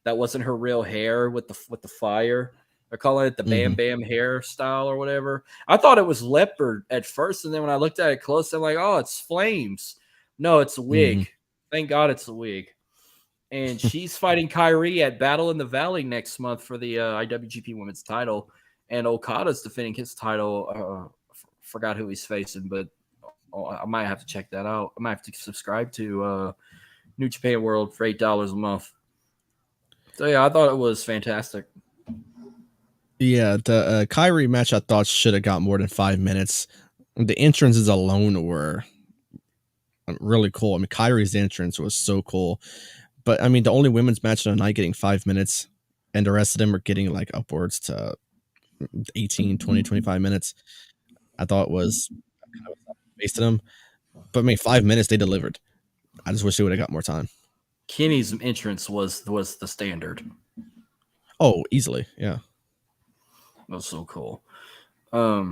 [SPEAKER 1] That wasn't her real hair with the fire. They're calling it the Bam Bam hairstyle or whatever. I thought it was leopard at first, and then when I looked at it close, I'm like, oh, it's flames. No, it's a wig. Thank God it's a wig. And she's fighting Kyrie at Battle in the Valley next month for the IWGP Women's title, and Okada's defending his title. Forgot who he's facing, but I might have to check that out. I might have to subscribe to New Japan World for $8 a month. So yeah, I thought it was fantastic.
[SPEAKER 3] Yeah, the Kyrie match I thought should have got more than 5 minutes. The entrances alone were really cool. I mean, Kyrie's entrance was so cool. But I mean, the only women's match of the night getting 5 minutes, and the rest of them are getting like upwards to 18, 20, 25 minutes. I thought was kind of based on them. But I mean, 5 minutes they delivered. I just wish they would have got more time.
[SPEAKER 1] Kenny's entrance was the standard.
[SPEAKER 3] Oh, easily, yeah.
[SPEAKER 1] That was so cool. WWE,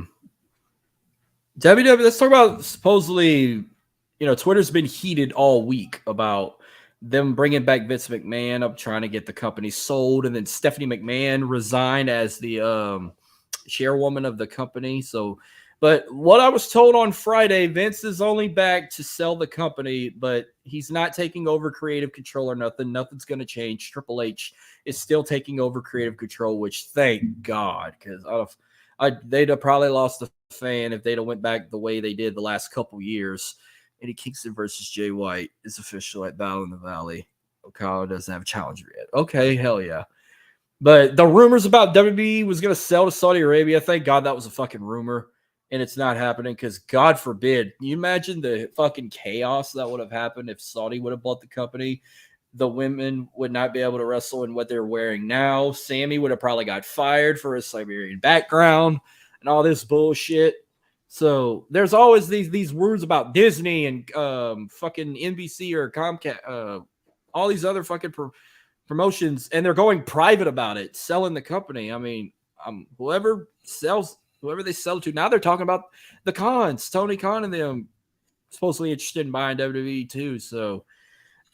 [SPEAKER 1] let's talk about supposedly, Twitter's been heated all week about them bringing back Vince McMahon up, trying to get the company sold, and then Stephanie McMahon resigned as the chairwoman of the company. So, but what I was told on Friday, Vince is only back to sell the company, but he's not taking over creative control or nothing. Nothing's going to change. Triple H is still taking over creative control, which thank God, because they'd have probably lost a fan if they'd have went back the way they did the last couple years. Eddie Kingston versus Jay White is official at Battle in the Valley. Okada doesn't have a challenger yet. Okay, hell yeah. But the rumors about WWE was going to sell to Saudi Arabia, thank God that was a fucking rumor. And it's not happening because God forbid. Can you imagine the fucking chaos that would have happened if Saudi would have bought the company? The women would not be able to wrestle in what they're wearing now. Sammy would have probably got fired for his Siberian background and all this bullshit. So there's always these words about Disney and fucking NBC or Comcast, all these other fucking promotions, and they're going private about it, selling the company. I mean, whoever they sell to. Now they're talking about the Khans, Tony Khan and them supposedly interested in buying WWE too. So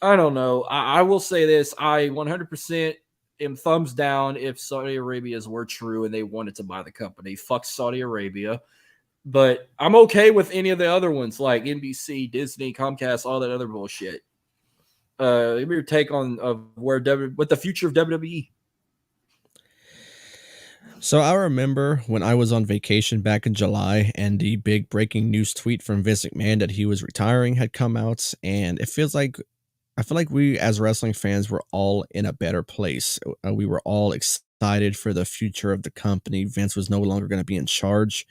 [SPEAKER 1] I don't know. I will say this. I 100% am thumbs down if Saudi Arabia's were true and they wanted to buy the company. Fuck Saudi Arabia. But I'm okay with any of the other ones like NBC, Disney, Comcast, all that other bullshit. Give me your take on what the future of WWE.
[SPEAKER 3] So I remember when I was on vacation back in July and the big breaking news tweet from Vince McMahon that he was retiring had come out, and I feel like we as wrestling fans were all in a better place. We were all excited for the future of the company. Vince was no longer going to be in charge.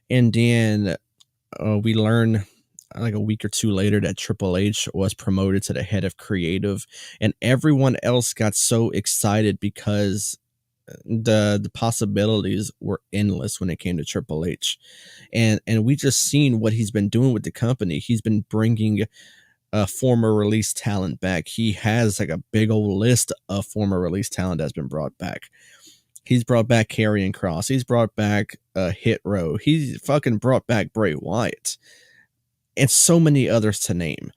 [SPEAKER 3] And then we learned like a week or two later that Triple H was promoted to the head of creative, and everyone else got so excited because the possibilities were endless when it came to Triple H. And we just seen what he's been doing with the company. He's been bringing former release talent back. He has like a big old list of former release talent that's been brought back. He's brought back Karrion Kross. He's brought back Hit Row. He's fucking brought back Bray Wyatt. And so many others to name.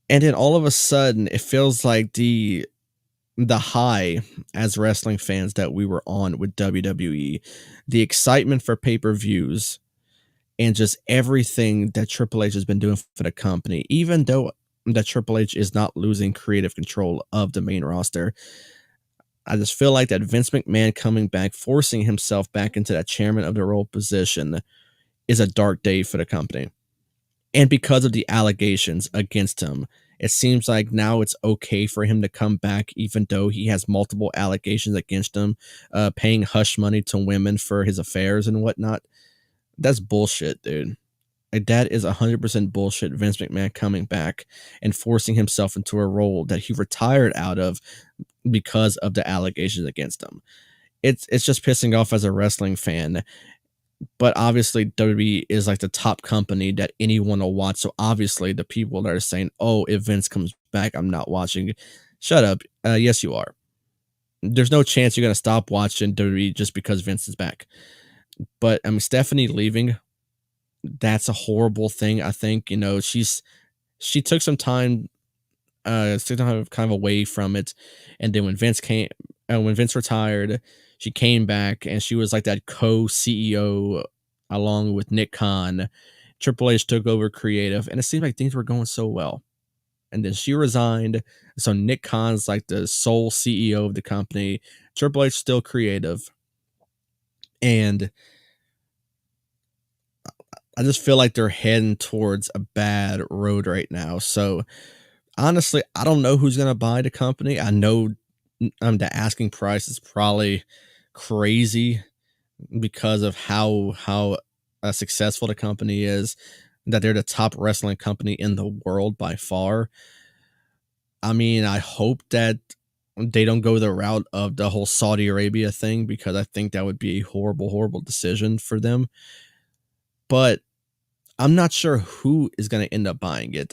[SPEAKER 3] And then all of a sudden, it feels like the high as wrestling fans that we were on with WWE, the excitement for pay-per-views, and just everything that Triple H has been doing for the company, even though that Triple H is not losing creative control of the main roster. I just feel like that Vince McMahon coming back, forcing himself back into that chairman of the role position, is a dark day for the company. And because of the allegations against him, it seems like now it's okay for him to come back, even though he has multiple allegations against him, paying hush money to women for his affairs and whatnot. That's bullshit, dude. Like, that is 100% bullshit. Vince McMahon coming back and forcing himself into a role that he retired out of because of the allegations against him. It's just pissing off as a wrestling fan. But obviously, WWE is like the top company that anyone will watch. So obviously, the people that are saying, "Oh, if Vince comes back, I'm not watching." Shut up. Yes, you are. There's no chance you're gonna stop watching WWE just because Vince is back. But I mean, Stephanie leaving, that's a horrible thing. I think she took some time, kind of away from it, and then when Vince retired, she came back and she was like that co-CEO along with Nick Khan. Triple H took over creative, and it seemed like things were going so well. And then she resigned. So Nick Khan's like the sole CEO of the company. Triple H still creative. And I just feel like they're heading towards a bad road right now. So honestly, I don't know who's going to buy the company. I know the asking price is probably crazy because of how successful the company is, that they're the top wrestling company in the world by far. I mean, I hope that they don't go the route of the whole Saudi Arabia thing, because I think that would be a horrible, horrible decision for them. But I'm not sure who is going to end up buying it.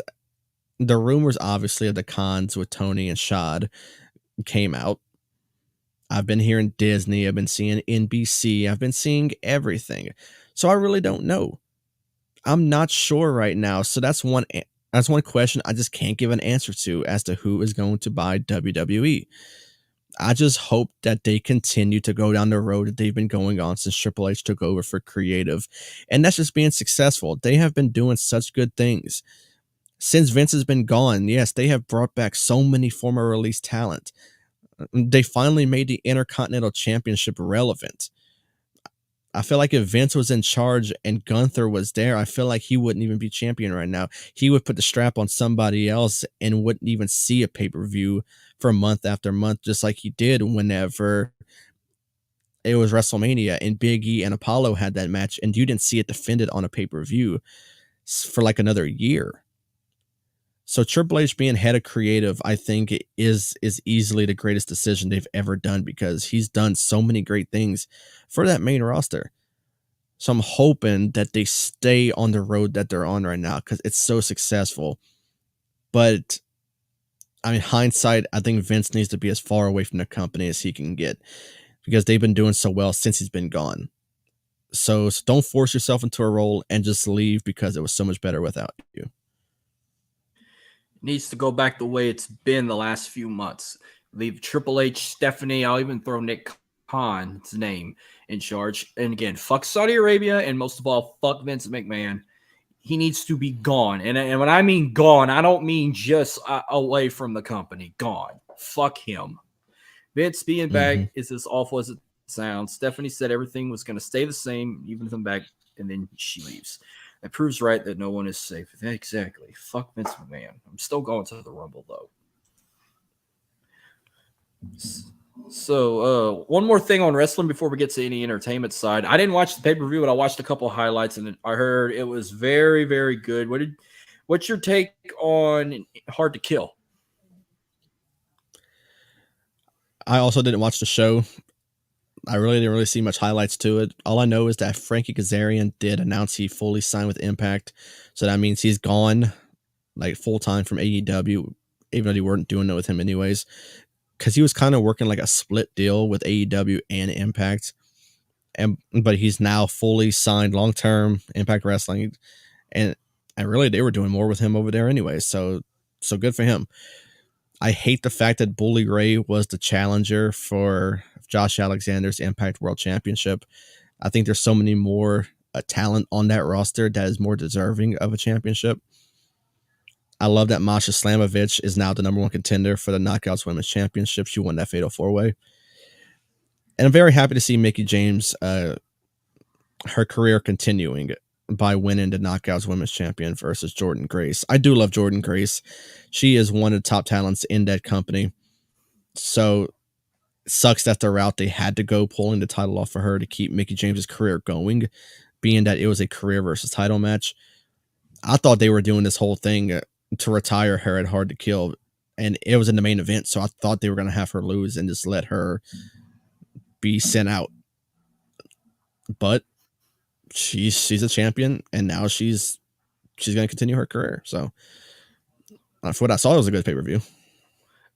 [SPEAKER 3] The rumors, obviously, of the Khans with Tony and Shad came out. I've been hearing Disney. I've been seeing NBC. I've been seeing everything. So I really don't know. I'm not sure right now. So that's one question I just can't give an answer to as to who is going to buy WWE. I just hope that they continue to go down the road that they've been going on since Triple H took over for creative. And that's just being successful. They have been doing such good things. Since Vince has been gone, yes, they have brought back so many former release talent. They finally made the Intercontinental Championship relevant. I feel like if Vince was in charge and Gunther was there, I feel like he wouldn't even be champion right now. He would put the strap on somebody else and wouldn't even see a pay-per-view for month after month, just like he did whenever it was WrestleMania and Big E and Apollo had that match, and you didn't see it defended on a pay-per-view for like another year. So Triple H being head of creative, I think, is easily the greatest decision they've ever done, because he's done so many great things for that main roster. So I'm hoping that they stay on the road that they're on right now, because it's so successful. But I mean, hindsight, I think Vince needs to be as far away from the company as he can get, because they've been doing so well since he's been gone. So don't force yourself into a role and just leave because it was so much better without you.
[SPEAKER 1] Needs to go back the way it's been the last few months. Leave Triple H, Stephanie, I'll even throw Nick Khan's name in charge. And again, fuck Saudi Arabia, and most of all, fuck Vince McMahon. He needs to be gone. And when I mean gone, I don't mean just away from the company. Gone. Fuck him. Vince being back is as awful as it sound. Stephanie said everything was going to stay the same, even come back, and then she leaves. It proves right that no one is safe. Exactly. Fuck Vince McMahon. I'm still going to the Rumble, though. So, one more thing on wrestling before we get to any entertainment side. I didn't watch the pay-per-view, but I watched a couple of highlights, and I heard it was very, very good. What's your take on Hard to Kill?
[SPEAKER 3] I also didn't watch the show. I really didn't see much highlights to it. All I know is that Frankie Kazarian did announce he fully signed with Impact. So that means he's gone like full-time from AEW, even though they weren't doing it with him anyways. Because he was kind of working like a split deal with AEW and Impact. But he's now fully signed long-term Impact Wrestling. And really, they were doing more with him over there anyway. So good for him. I hate the fact that Bully Ray was the challenger for Josh Alexander's Impact World Championship. I think there's so many more talent on that roster that is more deserving of a championship. I love that Masha Slamovich is now the number one contender for the Knockouts Women's Championship. She won that Fatal 4-Way. And I'm very happy to see Mickie James, her career continuing by winning the Knockouts Women's Champion versus Jordynne Grace. I do love Jordynne Grace. She is one of the top talents in that company. So it sucks that the route they had to go pulling the title off for her to keep Mickie James's career going, being that it was a career versus title match. I thought they were doing this whole thing to retire her at Hard to Kill, and it was in the main event, so I thought they were going to have her lose and just let her be sent out. But she's a champion, and now she's going to continue her career. So for what I saw, it was a good pay-per-view.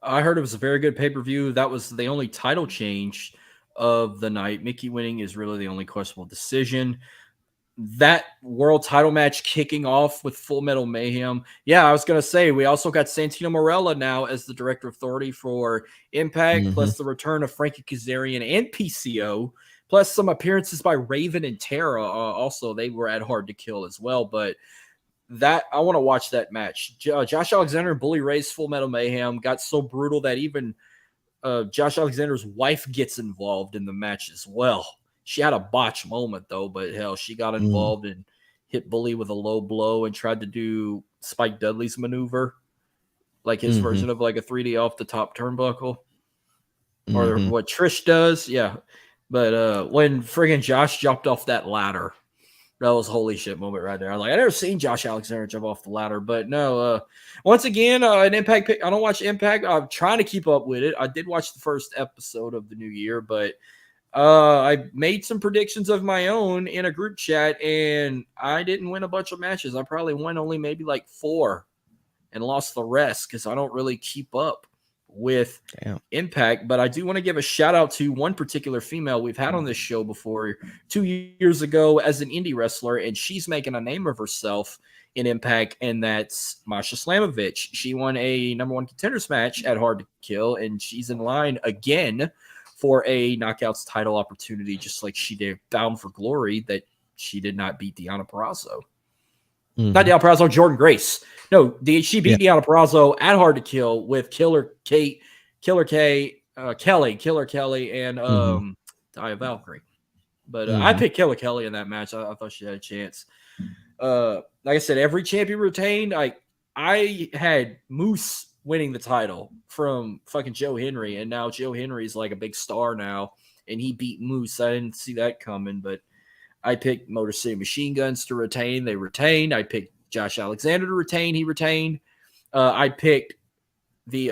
[SPEAKER 1] I heard it was a very good pay-per-view. That was the only title change of the night. Mickie winning is really the only questionable decision. That world title match kicking off with Full Metal Mayhem. Yeah, I was going to say, we also got Santino Marella now as the director of authority for Impact, plus the return of Frankie Kazarian and PCO, plus some appearances by Raven and Tara. Also, they were at Hard to Kill as well. But that I want to watch that match. Josh Alexander and Bully Ray's Full Metal Mayhem got so brutal that even Josh Alexander's wife gets involved in the match as well. She had a botch moment, though, but hell, she got involved and hit Bully with a low blow and tried to do Spike Dudley's maneuver, like his version of like a 3D off the top turnbuckle, or what Trish does. Yeah. But when friggin' Josh jumped off that ladder, that was a holy shit moment right there. I'm like, I never seen Josh Alexander jump off the ladder, but no. Once again, an Impact pick. I don't watch Impact. I'm trying to keep up with it. I did watch the first episode of the new year, but I made some predictions of my own in a group chat, and I didn't win a bunch of matches. I probably won only maybe like 4 and lost the rest because I don't really keep up with Impact. But I do want to give a shout out to one particular female we've had on this show before 2 years ago as an indie wrestler, and she's making a name of herself in Impact, and that's Masha Slamovich. She won a number 1 contenders match at Hard to Kill, and she's in line again for a Knockouts title opportunity, just like she did Bound for Glory, that she did not beat Deonna Purrazzo. Not Deonna Purrazzo, Jordynne Grace. No, she beat Deonna Purrazzo at Hard to Kill with Killer Kelly, and Taya Valkyrie. But I picked Killer Kelly in that match. I thought she had a chance. Like I said, every champion retained. I had Moose winning the title from fucking Joe Henry, and now Joe Henry's like a big star now, and he beat Moose. I didn't see that coming, but I picked Motor City Machine Guns to retain. They retained. I picked Josh Alexander to retain. He retained. I picked the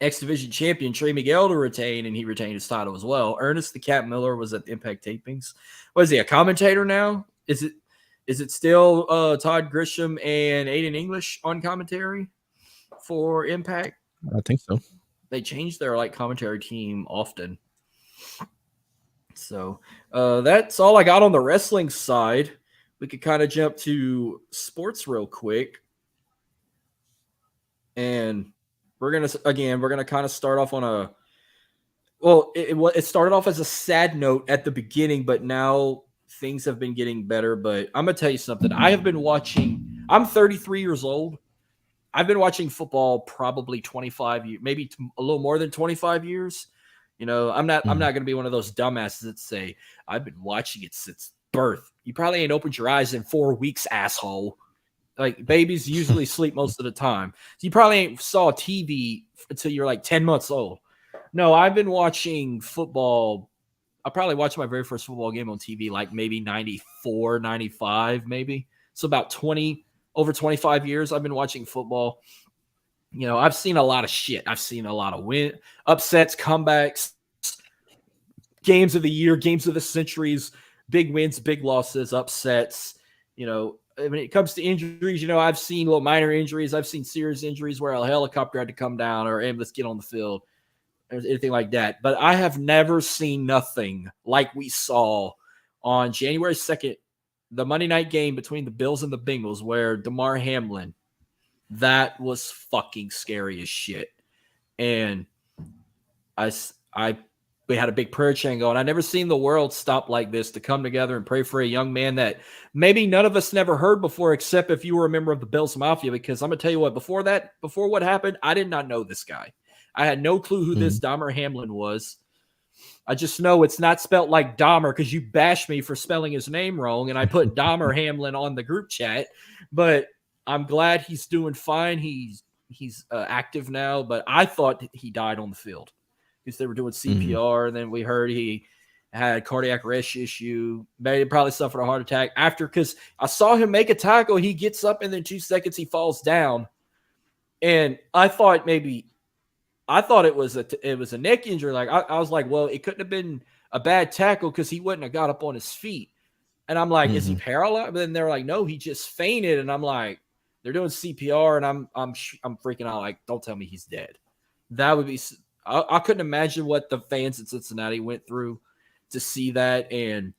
[SPEAKER 1] X Division champion Trey Miguel to retain, and he retained his title as well. Ernest the Cat Miller was at the Impact tapings. What is he, a commentator now? Is it still Todd Grisham and Aiden English on commentary for Impact?
[SPEAKER 3] I think so.
[SPEAKER 1] They change their like commentary team often. So that's all I got on the wrestling side. We could kind of jump to sports real quick. And we're going to kind of start off on a, well, it started off as a sad note at the beginning, but now things have been getting better. But I'm going to tell you something. I'm 33 years old. I've been watching football probably 25 years, maybe a little more than 25 years. You know, I'm not
[SPEAKER 3] Mhm.
[SPEAKER 1] going to be one of those dumbasses that say I've been watching it since birth. You probably ain't opened your eyes in 4 weeks, asshole. Like babies usually sleep most of the time. So you probably ain't saw TV until you're like 10 months old. No, I've been watching football. I probably watched my very first football game on TV like maybe 94, 95, maybe. So about 20, over 25 years I've been watching football. You know, I've seen a lot of shit. I've seen a lot of upsets, comebacks, games of the year, games of the centuries, big wins, big losses, upsets. You know, when it comes to injuries, you know, I've seen little minor injuries. I've seen serious injuries where a helicopter had to come down or ambulance get on the field or anything like that. But I have never seen nothing like we saw on January 2nd, the Monday night game between the Bills and the Bengals, where Damar Hamlin, that was fucking scary as shit. And I we had a big prayer chain going. I never seen the world stop like this to come together and pray for a young man that maybe none of us never heard before, except if you were a member of the Bills Mafia. Because I'm gonna tell you what, before what happened, I did not know this guy. I had no clue who this Dahmer Hamlin was. I just know it's not spelled like Dahmer because you bashed me for spelling his name wrong, and I put Dahmer Hamlin on the group chat. But I'm glad he's doing fine. He's active now, but I thought he died on the field because they were doing CPR, and then we heard he had cardiac arrest issue. Maybe probably suffered a heart attack after, because I saw him make a tackle. He gets up, and then 2 seconds he falls down, and I thought it was a neck injury. Like I was like, well, it couldn't have been a bad tackle because he wouldn't have got up on his feet. And I'm like, is he paralyzed? But then they're like, no, he just fainted. And I'm like, they're doing CPR, and I'm freaking out. Like, don't tell me he's dead. That would be. I couldn't imagine what the fans in Cincinnati went through to see that. And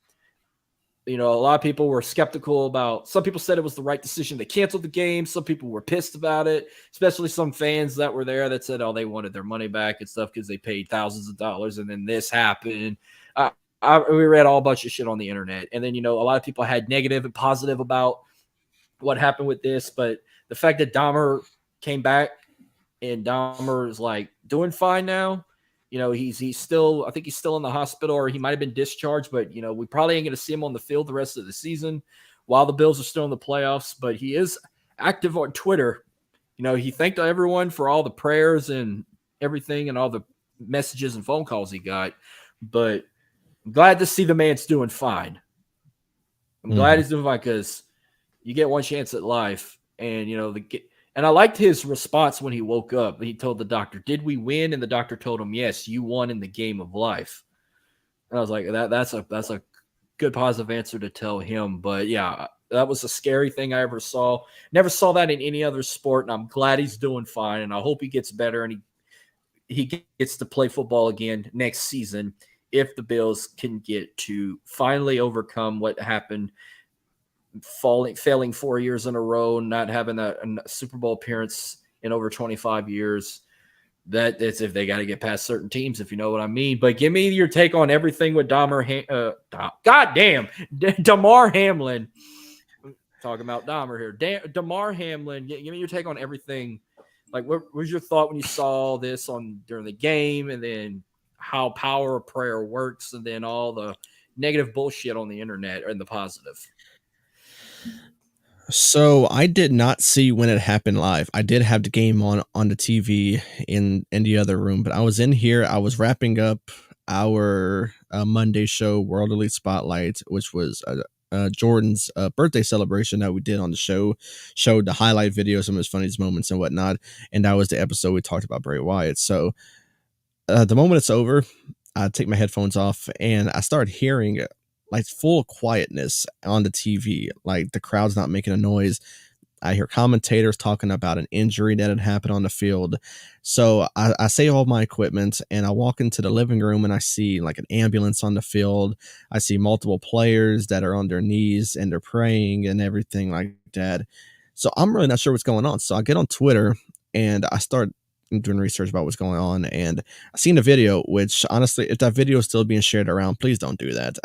[SPEAKER 1] you know, a lot of people were skeptical about. Some people said it was the right decision. They canceled the game. Some people were pissed about it, especially some fans that were there that said, "Oh, they wanted their money back and stuff because they paid thousands of dollars, and then this happened." We read all a bunch of shit on the internet, and then, you know, a lot of people had negative and positive about what happened with this, but the fact that Dahmer came back and Dahmer is like doing fine now. You know, he's still, I think he's still in the hospital, or he might have been discharged, but you know, we probably ain't going to see him on the field the rest of the season while the Bills are still in the playoffs. But he is active on Twitter. You know, he thanked everyone for all the prayers and everything and all the messages and phone calls he got. But I'm glad to see the man's doing fine. I'm glad he's doing fine, because you get one chance at life. And, you know, and I liked his response when he woke up. He told the doctor, "Did we win?" And the doctor told him, "Yes, you won in the game of life." And I was like, that's a good positive answer to tell him. But yeah, that was a scary thing I ever saw. Never saw that in any other sport. And I'm glad he's doing fine. And I hope he gets better and he gets to play football again next season if the Bills can get to finally overcome what happened, failing 4 years in a row, not having a Super Bowl appearance in over 25 years. That's if they got to get past certain teams, if you know what I mean. But give me your take on everything with Damar Hamlin. Talking about Dahmer here. Damar Hamlin, give me your take on everything. Like, what was your thought when you saw this during the game, and then how power of prayer works, and then all the negative bullshit on the internet and the positive?
[SPEAKER 3] So I did not see when it happened live. I did have the game on the TV in the other room, but I was in here. I was wrapping up our Monday show, World Elite Spotlight, which was Jordan's birthday celebration that we did on the show. Showed the highlight video, some of his funniest moments and whatnot, and that was the episode we talked about Bray Wyatt. So the moment it's over, I take my headphones off and I start hearing like full quietness on the TV, like the crowd's not making a noise. I hear commentators talking about an injury that had happened on the field. So I save all my equipment and I walk into the living room and I see like an ambulance on the field. I see multiple players that are on their knees and they're praying and everything like that. So I'm really not sure what's going on. So I get on Twitter and I start doing research about what's going on. And I seen the video, which honestly, if that video is still being shared around, please don't do that.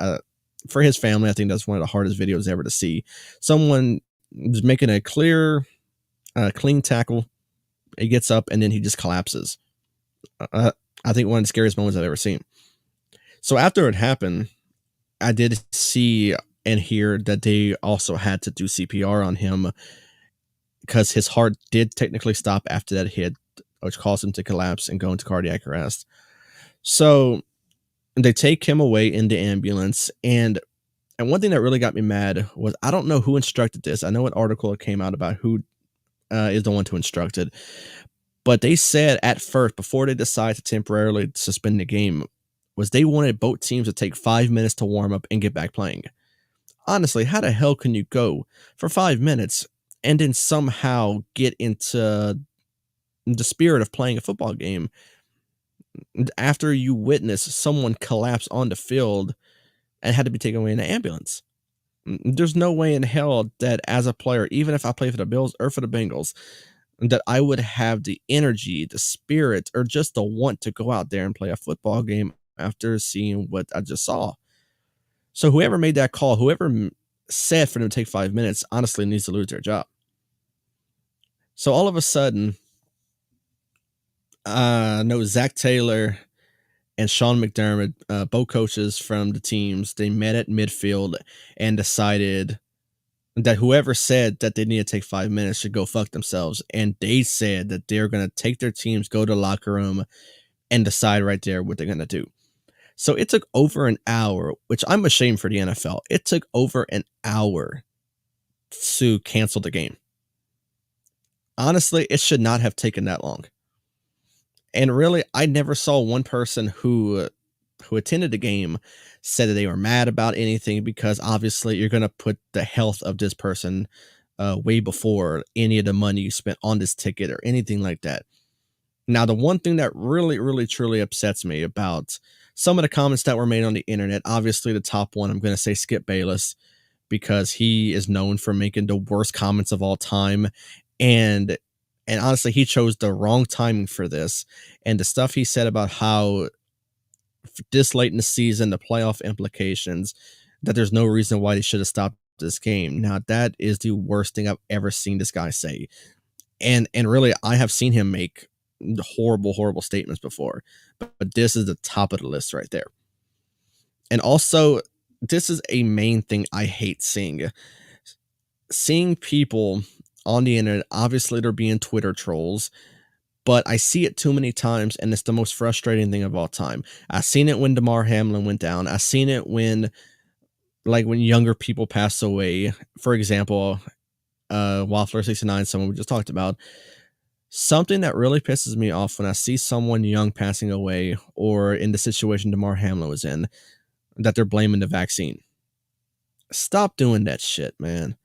[SPEAKER 3] For his family, I think that's one of the hardest videos ever to see. Someone is making a clean tackle. He gets up and then he just collapses. I think one of the scariest moments I've ever seen. So after it happened, I did see and hear that they also had to do CPR on him because his heart did technically stop after that hit, which caused him to collapse and go into cardiac arrest. So they take him away in the ambulance, and one thing that really got me mad was I don't know who instructed this. I know an article came out about who is the one to instruct it, but they said at first, before they decided to temporarily suspend the game, was they wanted both teams to take 5 minutes to warm up and get back playing. Honestly, how the hell can you go for 5 minutes and then somehow get into the spirit of playing a football game after you witness someone collapse on the field and had to be taken away in an ambulance? There's no way in hell that as a player, even if I play for the Bills or for the Bengals, that I would have the energy, the spirit, or just the want to go out there and play a football game after seeing what I just saw. So whoever made that call, whoever said for them to take 5 minutes, honestly needs to lose their job. So all of a sudden, no, Zach Taylor and Sean McDermott, both coaches from the teams, they met at midfield and decided that whoever said that they need to take 5 minutes should go fuck themselves. And they said that they're going to take their teams, go to the locker room, and decide right there what they're going to do. So it took over an hour, which I'm ashamed for the NFL. It took over an hour to cancel the game. Honestly, it should not have taken that long. And really, I never saw one person who attended the game said that they were mad about anything, because obviously you're going to put the health of this person way before any of the money you spent on this ticket or anything like that. Now, the one thing that really, really, truly upsets me about some of the comments that were made on the internet, obviously the top one, I'm going to say Skip Bayless, because he is known for making the worst comments of all time. And honestly, he chose the wrong timing for this. And the stuff he said about how this late in the season, the playoff implications, that there's no reason why they should have stopped this game. Now, that is the worst thing I've ever seen this guy say. And really, I have seen him make horrible, horrible statements before, but this is the top of the list right there. And also, this is a main thing I hate seeing. Seeing people on the internet, obviously they're being Twitter trolls, but I see it too many times, and it's the most frustrating thing of all time. I've seen it when Damar Hamlin went down. I've seen it when younger people pass away. For example, Waffler 69, someone we just talked about. Something that really pisses me off when I see someone young passing away, or in the situation Damar Hamlin was in, that they're blaming the vaccine. Stop doing that shit, man.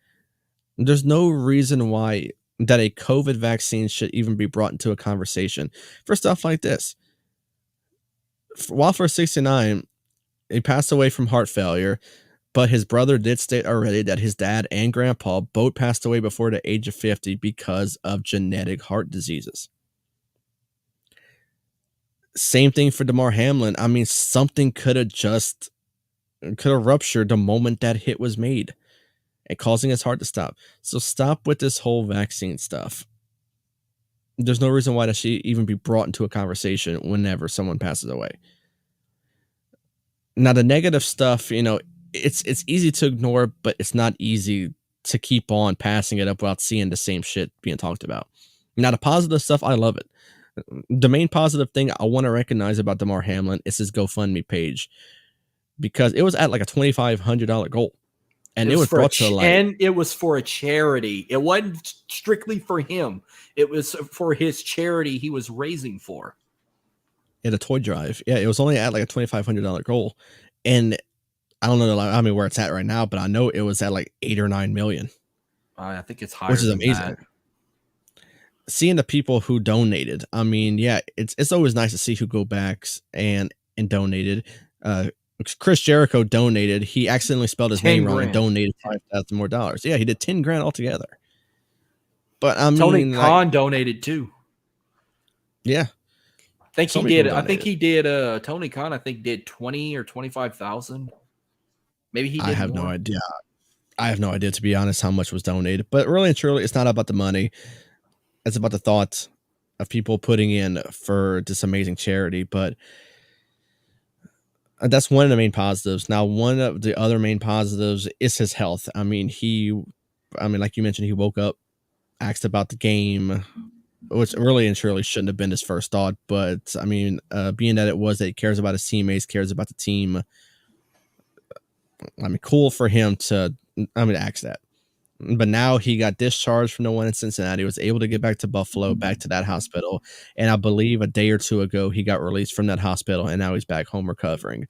[SPEAKER 3] There's no reason why that a COVID vaccine should even be brought into a conversation for stuff like this. Waffler 69, he passed away from heart failure, but his brother did state already that his dad and grandpa both passed away before the age of 50 because of genetic heart diseases. Same thing for Damar Hamlin. I mean, something could have ruptured the moment that hit was made, and causing his heart to stop. So stop with this whole vaccine stuff. There's no reason why that should even be brought into a conversation whenever someone passes away. Now, the negative stuff, it's easy to ignore, but it's not easy to keep on passing it up without seeing the same shit being talked about. Now, the positive stuff, I love it. The main positive thing I want to recognize about Damar Hamlin is his GoFundMe page, because it was at like a $2,500 goal. And it was brought to
[SPEAKER 1] and it was for a charity. It wasn't strictly for him. It was for his charity he was raising for.
[SPEAKER 3] At a toy drive. Yeah, it was only at like a $2,500 goal. And I don't know where it's at right now, but I know it was at like 8 or 9 million.
[SPEAKER 1] I think it's higher,
[SPEAKER 3] which is amazing. Seeing the people who donated, I mean, yeah, it's always nice to see who go back and donated. Chris Jericho donated. He accidentally spelled his name wrong and donated $5,000 more. Yeah, he did $10,000 altogether. But I mean,
[SPEAKER 1] Tony Khan donated too.
[SPEAKER 3] Yeah,
[SPEAKER 1] I think he did. Tony Khan, I think, did 20 or 25,000. Maybe he did.
[SPEAKER 3] I have no idea. I have no idea, to be honest, how much was donated. But really and truly, it's not about the money. It's about the thought of people putting in for this amazing charity. But that's one of the main positives. Now, one of the other main positives is his health. Like you mentioned, he woke up, asked about the game, which really and surely shouldn't have been his first thought. But being that it was that he cares about his teammates, cares about the team, cool for him to ask that. But now he got discharged from the one in Cincinnati, was able to get back to Buffalo, back to that hospital. And I believe a day or two ago, he got released from that hospital, and now he's back home recovering.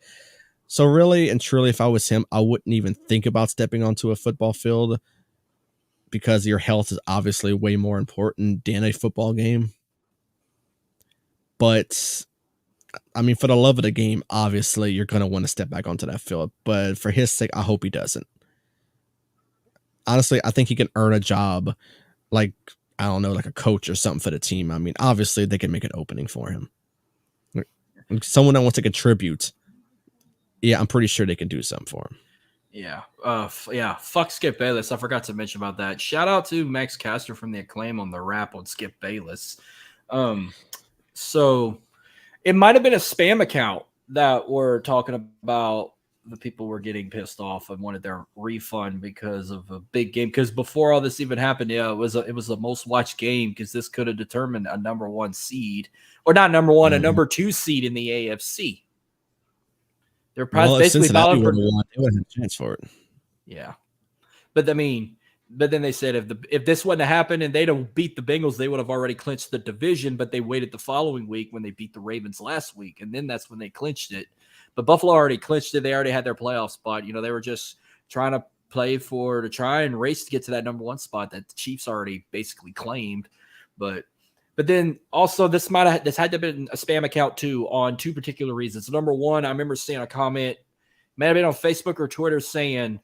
[SPEAKER 3] So really and truly, if I was him, I wouldn't even think about stepping onto a football field, because your health is obviously way more important than a football game. But for the love of the game, obviously you're going to want to step back onto that field. But for his sake, I hope he doesn't. Honestly, I think he can earn a job, like, I don't know, like a coach or something for the team. Obviously they can make an opening for him. Someone that wants to contribute. Yeah, I'm pretty sure they can do something for him.
[SPEAKER 1] Yeah. Fuck Skip Bayless. I forgot to mention about that. Shout out to Max Caster from the Acclaim on the rap on Skip Bayless. So it might have been a spam account that were talking about the people were getting pissed off and wanted their refund because of a big game. Because before all this even happened, it was a most watched game, because this could have determined a number one seed, or not number one, a number two seed in the AFC. They're basically
[SPEAKER 3] Cincinnati would have won, they would have had a chance for it.
[SPEAKER 1] Yeah, but then they said if this wouldn't have happened and they don't beat the Bengals, they would have already clinched the division. But they waited the following week when they beat the Ravens last week, and then that's when they clinched it. But Buffalo already clinched it. They already had their playoff spot. They were just trying to try and race to get to that number one spot that the Chiefs already basically claimed. But then also this had to have been a spam account too, on two particular reasons. Number one, I remember seeing a comment, may have been on Facebook or Twitter, saying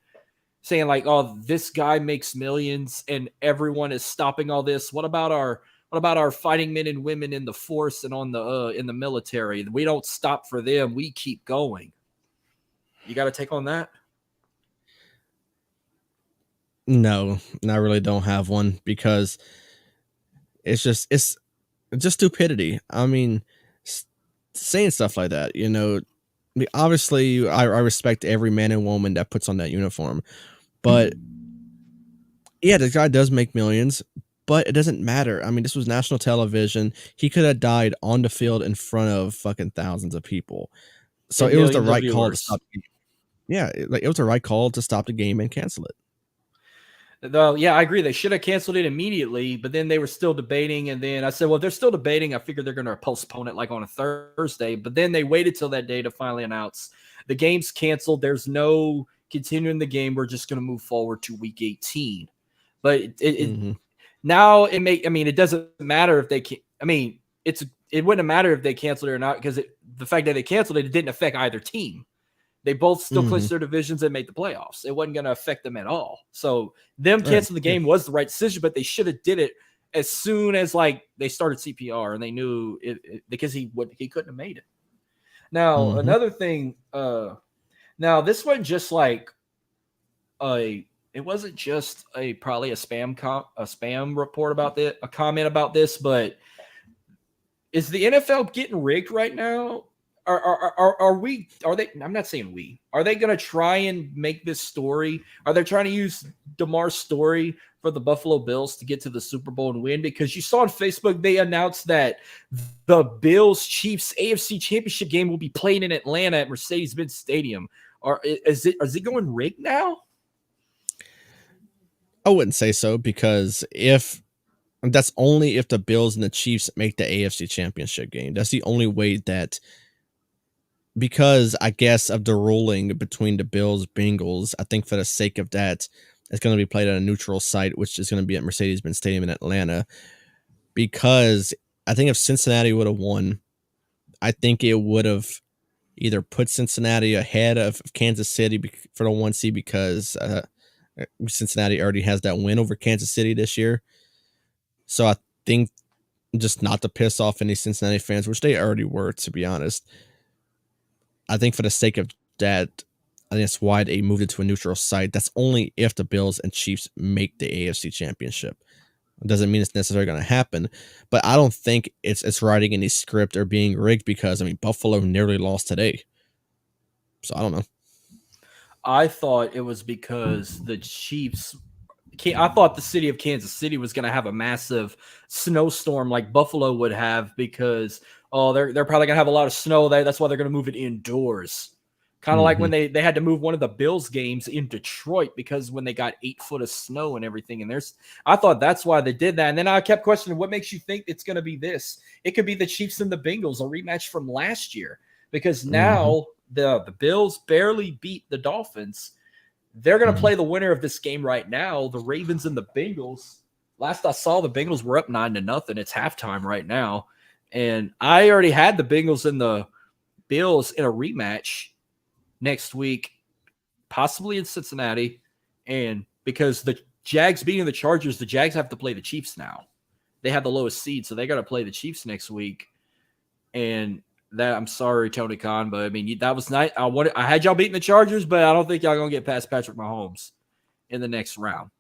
[SPEAKER 1] like, "Oh, this guy makes millions and everyone is stopping all this. What about our fighting men and women in the force and on the in the military? We don't stop for them. We keep going." You got to take on that?
[SPEAKER 3] No, I really don't have one, because it's just stupidity. Saying stuff like that, obviously I respect every man and woman that puts on that uniform, but yeah, the guy does make millions, but it doesn't matter. This was national television. He could have died on the field in front of fucking thousands of people. So it was the right call to stop the game. Yeah, it was the right call to stop the game and cancel it.
[SPEAKER 1] Yeah, I agree. They should have canceled it immediately, but then they were still debating. And then I said, well, if they're still debating, I figured they're going to postpone it like on a Thursday. But then they waited till that day to finally announce the game's canceled. There's no continuing the game. We're just going to move forward to week 18. But now it doesn't matter if they can. It wouldn't matter if they canceled it or not, because the fact that they canceled it didn't affect either team. They both still clinched their divisions and made the playoffs. It wasn't going to affect them at all. So them canceling the game was the right decision, but they should have did it as soon as they started CPR, and they knew it because he couldn't have made it. Now, another thing, now this wasn't just it wasn't just probably a spam report about this, a comment about this, but is the NFL getting rigged right now? Are they? I'm not saying we. Are they going to try and make this story? Are they trying to use DeMar's story for the Buffalo Bills to get to the Super Bowl and win? Because you saw on Facebook, they announced that the Bills Chiefs AFC Championship game will be played in Atlanta at Mercedes-Benz Stadium. Is it going rigged now?
[SPEAKER 3] I wouldn't say so, because that's only if the Bills and the Chiefs make the AFC Championship game. That's the only way that. Because I guess of the ruling between the Bills Bengals, I think for the sake of that, it's going to be played at a neutral site, which is going to be at Mercedes-Benz Stadium in Atlanta. Because I think if Cincinnati would have won, I think it would have either put Cincinnati ahead of Kansas City for the 1 seed, because Cincinnati already has that win over Kansas City this year. So I think, just not to piss off any Cincinnati fans, which they already were, to be honest, I think for the sake of that, I think that's why they moved it to a neutral site. That's only if the Bills and Chiefs make the AFC Championship. It doesn't mean it's necessarily going to happen, but I don't think it's writing any script or being rigged because I mean Buffalo nearly lost today, so I don't know.
[SPEAKER 1] I thought it was because the Chiefs. I thought the city of Kansas City was going to have a massive snowstorm like Buffalo would have because they're probably going to have a lot of snow. That's why they're going to move it indoors. Kind of like when they had to move one of the Bills games in Detroit because when they got 8 foot of snow and everything. And I thought that's why they did that. And then I kept questioning, what makes you think it's going to be this? It could be the Chiefs and the Bengals, a rematch from last year, because now the Bills barely beat the Dolphins. They're going to play the winner of this game right now, the Ravens and the Bengals. Last I saw, the Bengals were up 9-0. It's halftime right now. And I already had the Bengals and the Bills in a rematch next week, possibly in Cincinnati. And because the Jags beating the Chargers, the Jags have to play the Chiefs now. They have the lowest seed, so they got to play the Chiefs next week. And that, I'm sorry, Tony Khan, but I mean, that was nice. I had y'all beating the Chargers, but I don't think y'all going to get past Patrick Mahomes in the next round.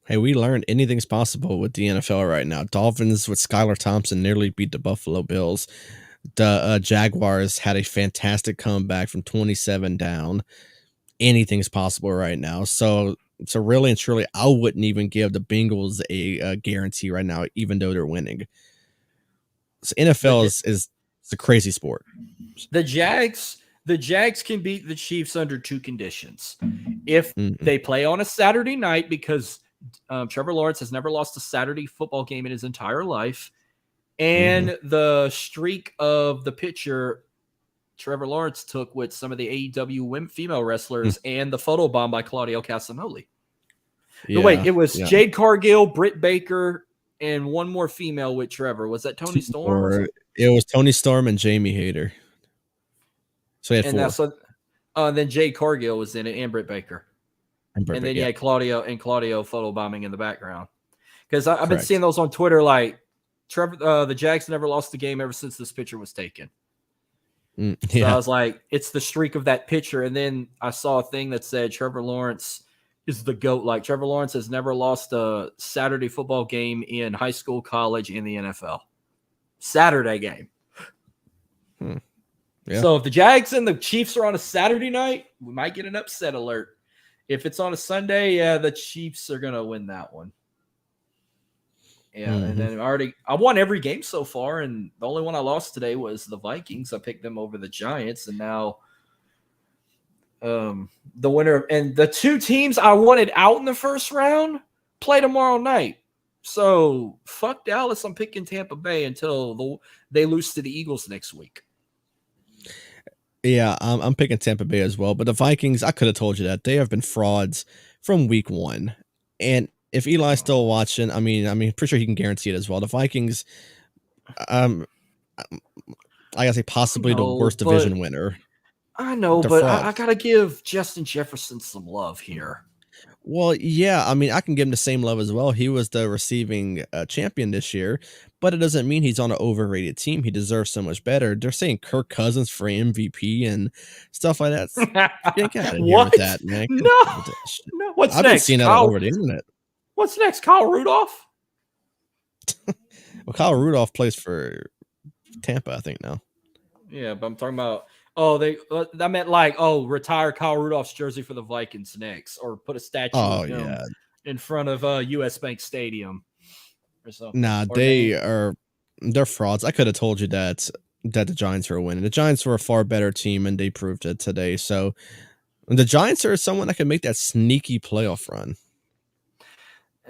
[SPEAKER 3] Hey, we learned anything's possible with the NFL right now. Dolphins with Skylar Thompson nearly beat the Buffalo Bills. The Jaguars had a fantastic comeback from 27 down. Anything's possible right now. So really and truly, I wouldn't even give the Bengals a guarantee right now, even though they're winning. So NFL is a crazy sport.
[SPEAKER 1] The Jags can beat the Chiefs under 2 conditions. If they play on a Saturday night, because Trevor Lawrence has never lost a Saturday football game in his entire life, and the streak of the pitcher Trevor Lawrence took with some of the AEW female wrestlers and the photo bomb by Claudio Castagnoli. No, wait, it was Jade Cargill, Britt Baker, and one more female with Trevor. Was that Tony Storm?
[SPEAKER 3] It was Tony Storm and Jamie Hayter. So he had
[SPEAKER 1] 4. Then Jade Cargill was in it, and Britt Baker. And then you had Claudio photo bombing in the background. Because I've been seeing those on Twitter, like Trevor, the Jags never lost the game ever since this pitcher was taken. So I was like, it's the streak of that pitcher. And then I saw a thing that said Trevor Lawrence is the GOAT. Like Trevor Lawrence has never lost a Saturday football game in high school, college, in the NFL. Saturday game. Yeah. So if the Jags and the Chiefs are on a Saturday night, we might get an upset alert. If it's on a Sunday, the Chiefs are going to win that one. Yeah, and then I won every game so far, and the only one I lost today was the Vikings. I picked them over the Giants, and now the winner and the 2 teams I wanted out in the first round play tomorrow night. So fuck Dallas. I'm picking Tampa Bay until they lose to the Eagles next week.
[SPEAKER 3] Yeah, I'm picking Tampa Bay as well. But the Vikings, I could have told you that they have been frauds from week 1, and if Eli's still watching, I mean, pretty sure he can guarantee it as well. The Vikings, I gotta say, possibly the worst division winner.
[SPEAKER 1] I know, but I gotta give Justin Jefferson some love here.
[SPEAKER 3] Well, yeah, I mean, I can give him the same love as well. He was the receiving champion this year, but it doesn't mean he's on an overrated team. He deserves so much better. They're saying Kirk Cousins for MVP and stuff like that. Get out of here with that, man.
[SPEAKER 1] No. What's
[SPEAKER 3] I've
[SPEAKER 1] next?
[SPEAKER 3] been seeing that all over the internet.
[SPEAKER 1] What's next? Kyle Rudolph?
[SPEAKER 3] Well, Kyle Rudolph plays for Tampa, I think, now.
[SPEAKER 1] Yeah, but I'm talking about that meant retire Kyle Rudolph's jersey for the Vikings next, or put a statue of him in front of US Bank Stadium or something.
[SPEAKER 3] Nah, they're frauds. I could have told you that the Giants were winning. The Giants were a far better team, and they proved it today. So the Giants are someone that can make that sneaky playoff run.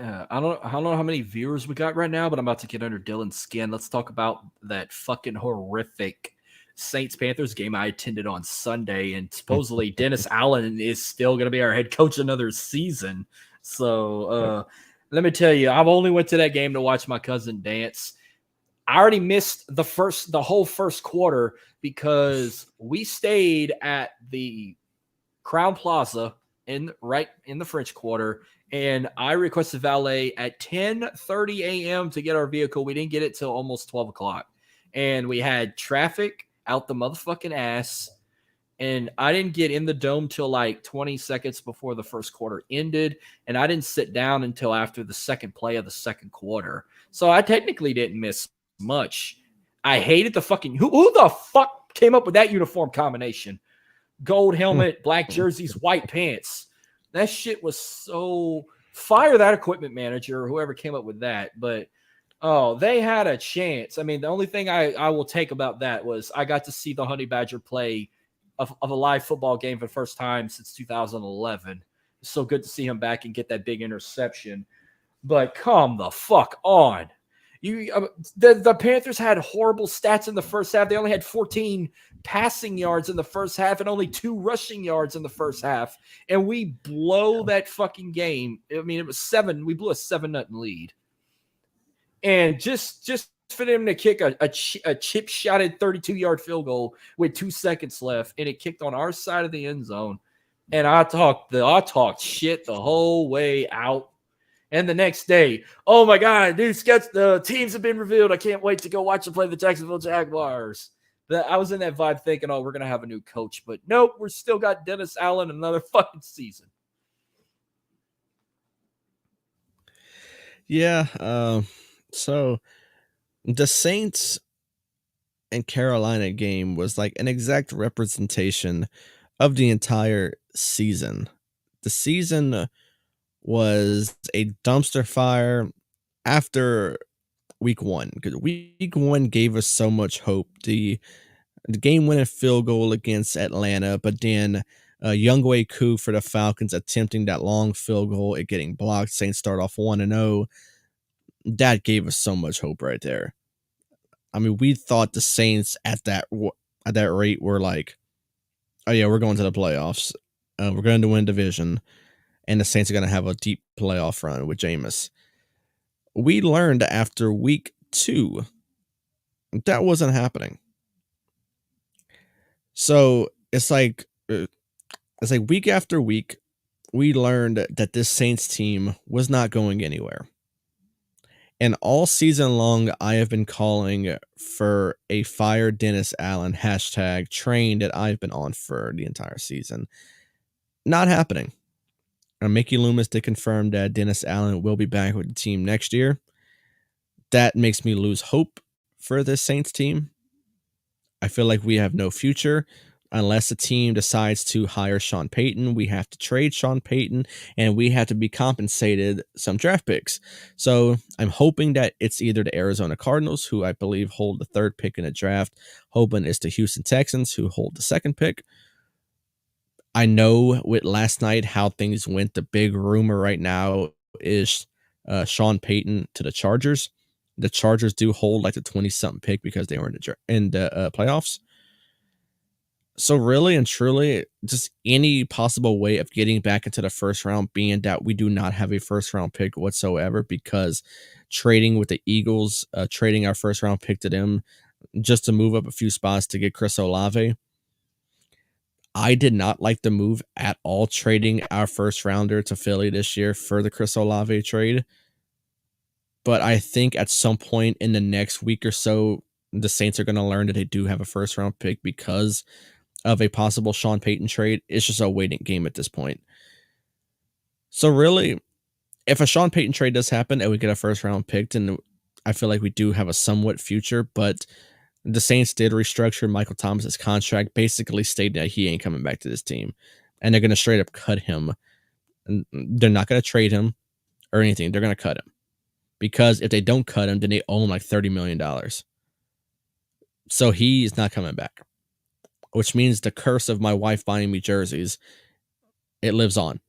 [SPEAKER 1] I don't know how many viewers we got right now, but I'm about to get under Dylan's skin. Let's talk about that fucking horrific Saints-Panthers game I attended on Sunday, and supposedly Dennis Allen is still going to be our head coach another season. So let me tell you, I've only went to that game to watch my cousin dance. I already missed the whole first quarter because we stayed at the Crown Plaza right in the French Quarter, and I requested valet at 10:30 a.m. to get our vehicle. We didn't get it till almost 12 o'clock, and we had traffic out the motherfucking ass. and I didn't get in the dome till like 20 seconds before the first quarter ended, and I didn't sit down until after the second play of the second quarter. So I technically didn't miss much. I hated the fucking who the fuck came up with that uniform combination? Gold helmet, black jerseys, white pants. That shit was so fire that equipment manager or whoever came up with that. But oh, they had a chance. I mean, the only thing I will take about that was I got to see the Honey Badger play of a live football game for the first time since 2011. It's so good to see him back and get that big interception. But come the fuck on. The Panthers had horrible stats in the first half. They only had 14 passing yards in the first half and only 2 rushing yards in the first half. And we blow that fucking game. I mean, it was 7. We blew a 7-0 lead. And just for them to kick a chip-shotted 32-yard field goal with 2 seconds left, and it kicked on our side of the end zone. And I talked shit the whole way out. And the next day, oh my God, dude, the teams have been revealed. I can't wait to go watch them play the Jacksonville Jaguars. I was in that vibe thinking, oh, we're going to have a new coach. But nope, we're still got Dennis Allen another fucking season.
[SPEAKER 3] Yeah. So the Saints and Carolina game was like an exact representation of the entire season. The season was a dumpster fire after week 1, because week 1 gave us so much hope. The game-winning field goal against Atlanta, but then Younghoe Koo for the Falcons attempting that long field goal, it getting blocked. Saints start off 1-0. That gave us so much hope right there. I mean, we thought the Saints at that rate were like, oh yeah, we're going to the playoffs. We're going to win division. And the Saints are going to have a deep playoff run with Jameis. We learned after week 2 that wasn't happening. So it's like week after week, we learned that this Saints team was not going anywhere. And all season long, I have been calling for a fire Dennis Allen #train that I've been on for the entire season. Not happening. Mickey Loomis did confirm that Dennis Allen will be back with the team next year. That makes me lose hope for this Saints team. I feel like we have no future unless the team decides to hire Sean Payton. We have to trade Sean Payton, and we have to be compensated some draft picks. So I'm hoping that it's either the Arizona Cardinals, who I believe hold the 3rd pick in the draft, hoping it's the Houston Texans, who hold the 2nd pick. I know with last night how things went. The big rumor right now is Sean Payton to the Chargers. The Chargers do hold like the 20-something pick because they were in the playoffs. So really and truly, just any possible way of getting back into the first round, being that we do not have a first round pick whatsoever, because trading with the Eagles, trading our first round pick to them just to move up a few spots to get Chris Olave. I did not like the move at all, trading our first rounder to Philly this year for the Chris Olave trade. But I think at some point in the next week or so, the Saints are going to learn that they do have a first round pick because of a possible Sean Payton trade. It's just a waiting game at this point. So really, if a Sean Payton trade does happen and we get a first round pick, then I feel like we do have a somewhat future. But the Saints did restructure Michael Thomas's contract, basically stating that he ain't coming back to this team, and they're going to straight up cut him. And they're not going to trade him or anything. They're going to cut him, because if they don't cut him, then they owe him like $30 million. So he's not coming back, which means the curse of my wife buying me jerseys, it lives on.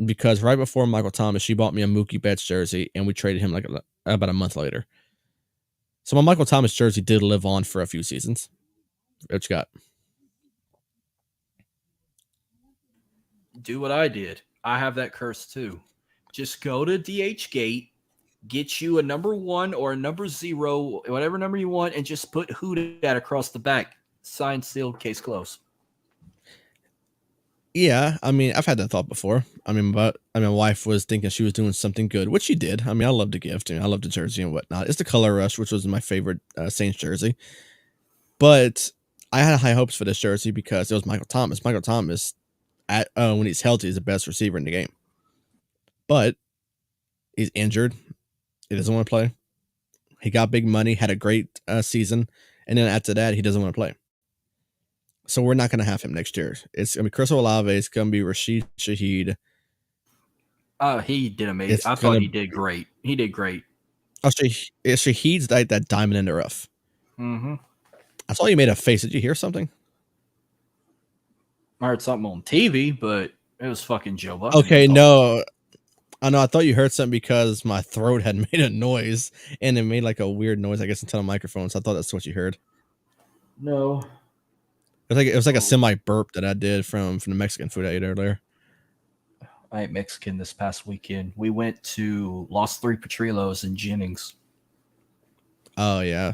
[SPEAKER 3] Because right before Michael Thomas, she bought me a Mookie Betts jersey, and we traded him like about a month later. So my Michael Thomas jersey did live on for a few seasons. What you got?
[SPEAKER 1] Do what I did. I have that curse too. Just go to DHgate, get you a number 1 or a number 0, whatever number you want, and just put Who Dat across the back. Signed, sealed, case closed.
[SPEAKER 3] Yeah, I mean, I've had that thought before. My wife was thinking she was doing something good, which she did. I mean, I love the gift, and I love the jersey and whatnot. It's the Color Rush, which was my favorite Saints jersey. But I had high hopes for this jersey because it was Michael Thomas. Michael Thomas, at when he's healthy, is the best receiver in the game. But he's injured. He doesn't want to play. He got big money, had a great season, and then after that, he doesn't want to play. So we're not going to have him next year. It's going to be Chris Olave. It's going to be Rashid Shaheed.
[SPEAKER 1] He did amazing. I thought he did great. He did great.
[SPEAKER 3] Oh, Shaheed's that diamond in the rough.
[SPEAKER 1] Mm-hmm.
[SPEAKER 3] I saw you made a face. Did you hear something?
[SPEAKER 1] I heard something on TV, but it was fucking Joe Budden.
[SPEAKER 3] Okay, no. I know. I thought you heard something because my throat had made a noise, and it made like a weird noise, I guess, into the microphone. So I thought that's what you heard.
[SPEAKER 1] No.
[SPEAKER 3] It was like a semi burp that I did from the Mexican food I ate earlier.
[SPEAKER 1] I ate Mexican this past weekend. We went to Los Three Potrillos in Jennings.
[SPEAKER 3] Oh yeah.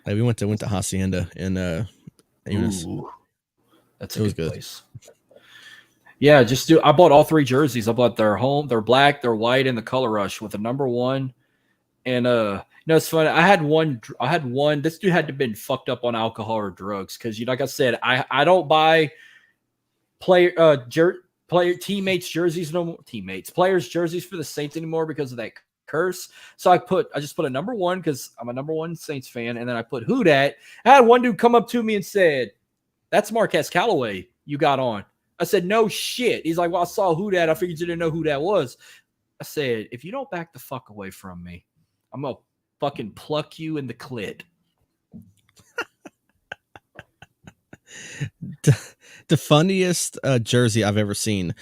[SPEAKER 3] We went to Hacienda and
[SPEAKER 1] Ooh, that's a good place. Yeah, I bought all 3 jerseys. I bought their home, their black, their white, and the color rush with the number 1. And it's funny. I had one. This dude had to have been fucked up on alcohol or drugs because, like I said, I don't buy players jerseys no more. Players jerseys for the Saints anymore because of that curse. So I just put a number 1 because I'm a number 1 Saints fan, and then I put who dat. I had one dude come up to me and said, "That's Marquez Callaway you got on." I said, "No shit." He's like, "Well, I saw who dat. I figured you didn't know who that was." I said, "If you don't back the fuck away from me, I'm gonna fucking pluck you in the clit."
[SPEAKER 3] The funniest jersey I've ever seen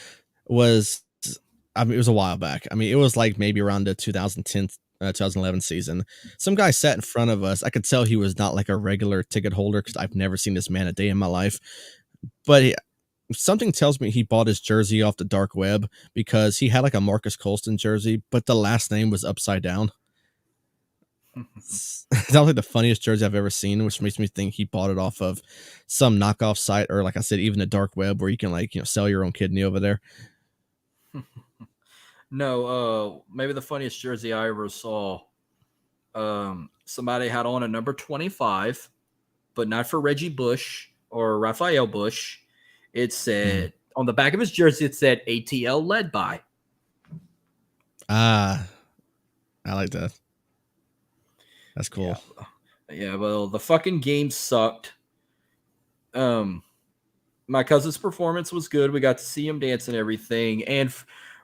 [SPEAKER 3] was, it was a while back. I mean, it was like maybe around the 2010, 2011 season. Some guy sat in front of us. I could tell he was not like a regular ticket holder because I've never seen this man a day in my life. But something tells me he bought his jersey off the dark web because he had like a Marcus Colston jersey, but the last name was upside down. That was like the funniest jersey I've ever seen, which makes me think he bought it off of some knockoff site, or like I said, even the dark web where you can sell your own kidney over there.
[SPEAKER 1] No, maybe the funniest jersey I ever saw. Somebody had on a number 25, but not for Reggie Bush or Raphael Bush. It said on the back of his jersey, it said ATL led by.
[SPEAKER 3] I like that. That's cool.
[SPEAKER 1] Yeah, well, the fucking game sucked. My cousin's performance was good. We got to see him dance and everything. And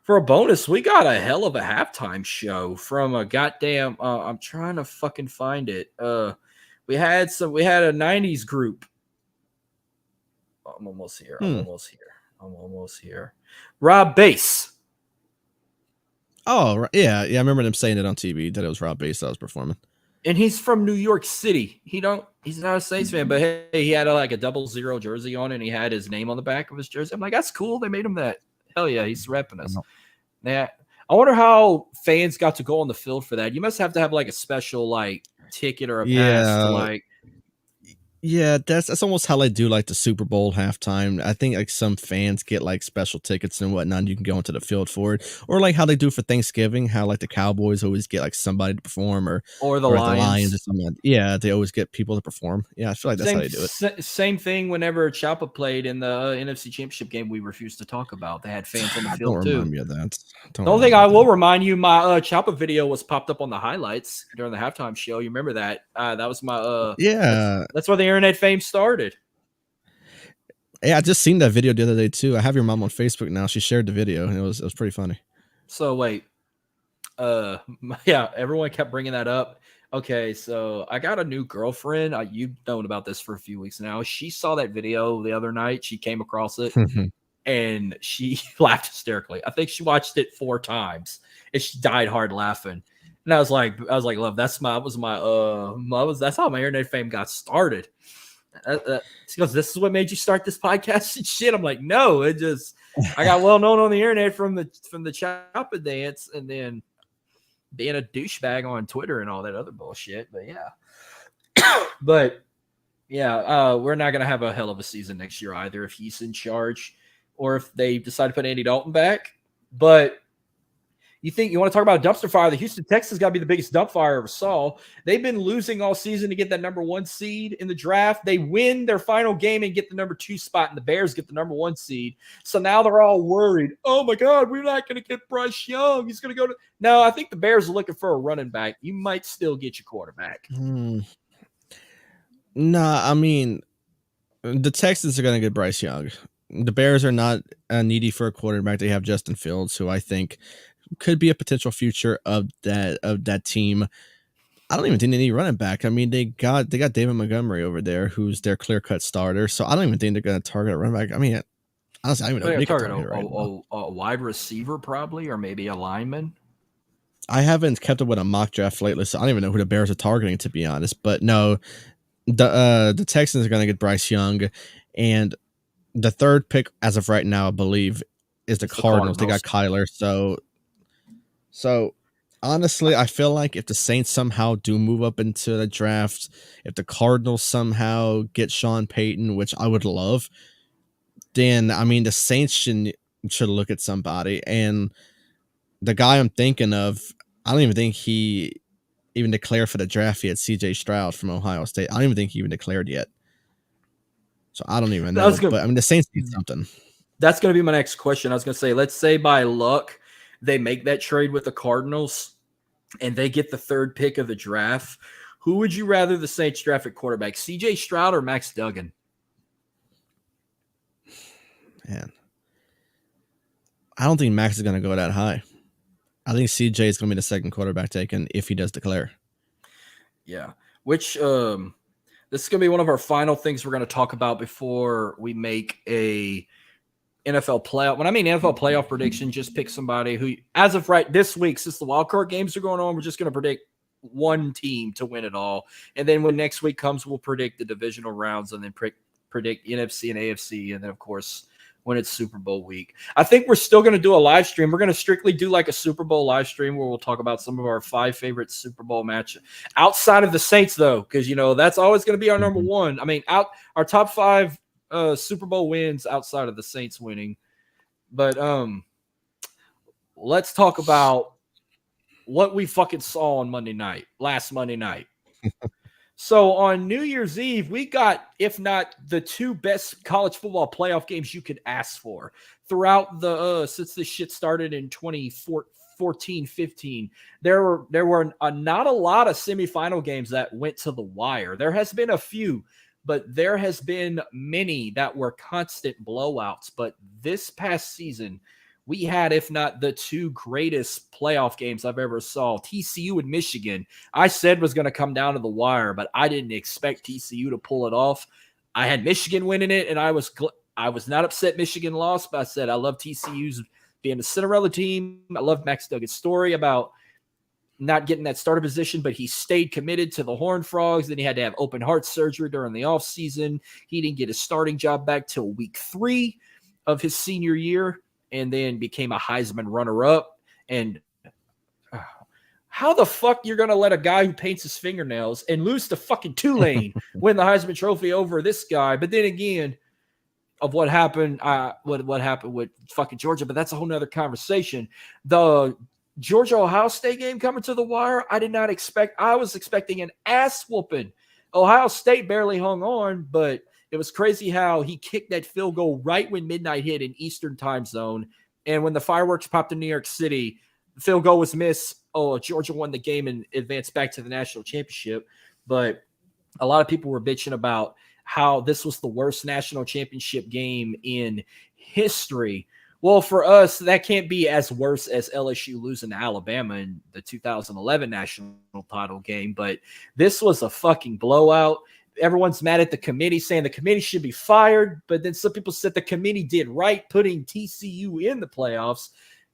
[SPEAKER 1] for a bonus, we got a hell of a halftime show from a goddamn I'm trying to fucking find it. We had a 90s group. I'm almost here. Rob Bass.
[SPEAKER 3] Oh, yeah. I remember them saying it on TV that it was Rob Bass that was performing.
[SPEAKER 1] And he's from New York City. He's not a Saints fan, but hey, he had a 00 jersey on, and he had his name on the back of his jersey. I'm like, that's cool. They made him that. Hell yeah, he's repping us. Yeah, I wonder how fans got to go on the field for that. You must have to have like a special ticket or a pass to
[SPEAKER 3] Yeah, that's almost how they do like the Super Bowl halftime. I think like some fans get like special tickets and whatnot, and you can go into the field for it. Or like how they do for Thanksgiving, how like the Cowboys always get like somebody to perform, or
[SPEAKER 1] the Lions
[SPEAKER 3] or something. Yeah, they always get people to perform. Yeah, I feel like that's how they do it.
[SPEAKER 1] Same thing whenever Ciampa played in the NFC Championship game we refused to talk about. They had fans on the field too.
[SPEAKER 3] Remind me of that.
[SPEAKER 1] The only thing I will remind you, my Ciampa video was popped up on the highlights during the halftime show. You remember that? That was my That's where the internet fame started.
[SPEAKER 3] Yeah, I just seen that video the other day too. I have your mom on Facebook now. She shared the video, and it was pretty funny.
[SPEAKER 1] So wait, yeah, everyone kept bringing that up. Okay, so I got a new girlfriend. You've known about this for a few weeks now. She saw that video the other night. She came across it, and she laughed hysterically. I think she watched it 4 times, and she died hard laughing. And I was like, love, that's how my internet fame got started. She goes, "This is what made you start this podcast and shit." I'm like, no, I got well known on the internet from the Ciampa dance, and then being a douchebag on Twitter and all that other bullshit. But yeah, we're not gonna have a hell of a season next year either if he's in charge, or if they decide to put Andy Dalton back. But You think you want to talk about a dumpster fire? The Houston Texans got to be the biggest dump fire I ever saw. They've been losing all season to get that number 1 seed in the draft. They win their final game and get the number 2 spot, and the Bears get the number 1 seed. So now they're all worried. Oh my God, we're not going to get Bryce Young. He's going to go to. No, I think the Bears are looking for a running back. You might still get your quarterback.
[SPEAKER 3] Nah, I mean, the Texans are going to get Bryce Young. The Bears are not needy for a quarterback. They have Justin Fields, who I think could be a potential future of that team. I don't even think they need running back. I mean, they got David Montgomery over there, who's their clear-cut starter. So I don't even think they're going to target a running back. I mean, honestly, I don't even know.
[SPEAKER 1] They target a wide receiver probably, or maybe a lineman.
[SPEAKER 3] I haven't kept up with a mock draft lately, so I don't even know who the Bears are targeting, to be honest. But no, the Texans are going to get Bryce Young, and the third pick as of right now, I believe, is the Cardinals. They got Kyler. So honestly, I feel like if the Saints somehow do move up into the draft, if the Cardinals somehow get Sean Payton, which I would love, then I mean the Saints should look at somebody. And the guy I'm thinking of, I don't even think he even declared for the draft yet. CJ Stroud from Ohio State. I don't even think he even declared yet. So I don't even know. But I mean, the Saints need something.
[SPEAKER 1] That's going to be my next question. I was going to say, let's say by luck they make that trade with the Cardinals and they get the 3rd pick of the draft. Who would you rather the Saints draft at quarterback, CJ Stroud or Max Duggan?
[SPEAKER 3] Man, I don't think Max is going to go that high. I think CJ is going to be the 2nd quarterback taken if he does declare.
[SPEAKER 1] Yeah, which this is going to be one of our final things we're going to talk about before we make a NFL playoff. When I mean NFL playoff prediction, just pick somebody who, as of right this week, since the wild card games are going on, we're just going to predict one team to win it all. And then when next week comes, we'll predict the divisional rounds and then predict NFC and AFC. And then, of course, when it's Super Bowl week. I think we're still going to do a live stream. We're going to strictly do like a Super Bowl live stream where we'll talk about some of our 5 favorite Super Bowl matches outside of the Saints, though, because, you know, that's always going to be our number one. I mean, our top 5 Super Bowl wins outside of the Saints winning. But let's talk about what we fucking saw on last Monday night. So on New Year's Eve, we got, if not the 2 best college football playoff games you could ask for throughout the since this shit started in 2014-15. There were not a lot of semifinal games that went to the wire. There has been a few, but there has been many that were constant blowouts. But this past season, we had, if not the 2 greatest playoff games I've ever saw. TCU and Michigan, I said was going to come down to the wire, but I didn't expect TCU to pull it off. I had Michigan winning it, and I was not upset Michigan lost, but I said I love TCU's being a Cinderella team. I love Max Duggan's story about not getting that starter position, but he stayed committed to the Horned Frogs. Then he had to have open heart surgery during the offseason. He didn't get his starting job back till week 3 of his senior year, and then became a Heisman runner-up. And how the fuck you're going to let a guy who paints his fingernails and lose to fucking Tulane win the Heisman Trophy over this guy? But then again, of what happened, what happened with fucking Georgia, but that's a whole nother conversation. The Georgia-Ohio State game coming to the wire, I did not expect. I was expecting an ass whooping. Ohio State barely hung on, but it was crazy how he kicked that field goal right when midnight hit in Eastern time zone. And when the fireworks popped in New York City, the field goal was missed. Oh, Georgia won the game and advanced back to the national championship. But a lot of people were bitching about how this was the worst national championship game in history. Well, for us, that can't be as worse as LSU losing to Alabama in the 2011 national title game. But this was a fucking blowout. Everyone's mad at the committee, saying the committee should be fired. But then some people said the committee did right putting TCU in the playoffs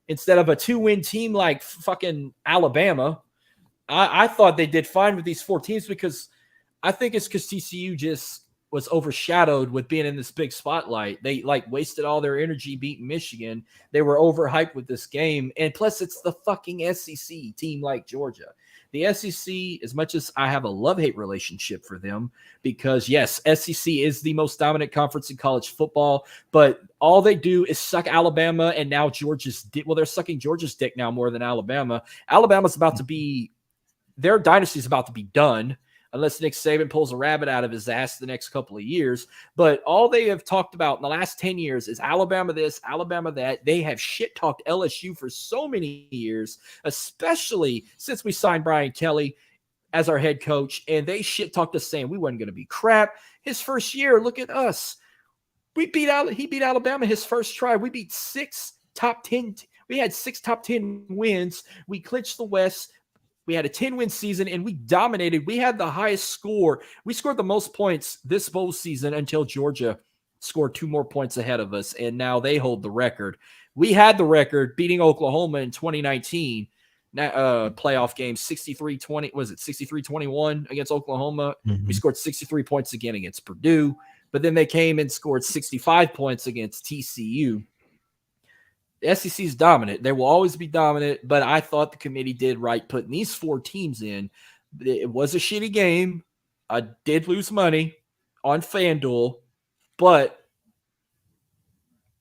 [SPEAKER 1] instead of a 2-win team like fucking Alabama. I thought they did fine with these 4 teams because I think it's because TCU just was overshadowed with being in this big spotlight. They wasted all their energy beating Michigan. They were overhyped with this game. And plus it's the fucking SEC team like Georgia. the SEC, as much as I have a love-hate relationship for them, because yes, SEC is the most dominant conference in college football, but all they do is suck Alabama and now Georgia's dick. Well, they're sucking Georgia's dick now more than Alabama. Alabama's about to be, their dynasty is about to be done unless Nick Saban pulls a rabbit out of his ass the next couple of years. But all they have talked about in the last 10 years is Alabama this, Alabama that. They have shit-talked LSU for so many years, especially since we signed Brian Kelly as our head coach, and they shit-talked us saying we wasn't going to be crap. His first year, look at us. He beat Alabama his first try. We beat 6 top 10. We had 6 top 10 wins. We clinched the West. We had a 10-win season, and we dominated. We had the highest score. We scored the most points this bowl season until Georgia scored 2 more points ahead of us, and now they hold the record. We had the record beating Oklahoma in 2019, playoff game 63-20. Was it 63-21 against Oklahoma?
[SPEAKER 3] Mm-hmm.
[SPEAKER 1] We scored 63 points again against Purdue, but then they came and scored 65 points against TCU. The SEC is dominant. They will always be dominant, but I thought the committee did right putting these 4 teams in. It was a shitty game. I did lose money on FanDuel, but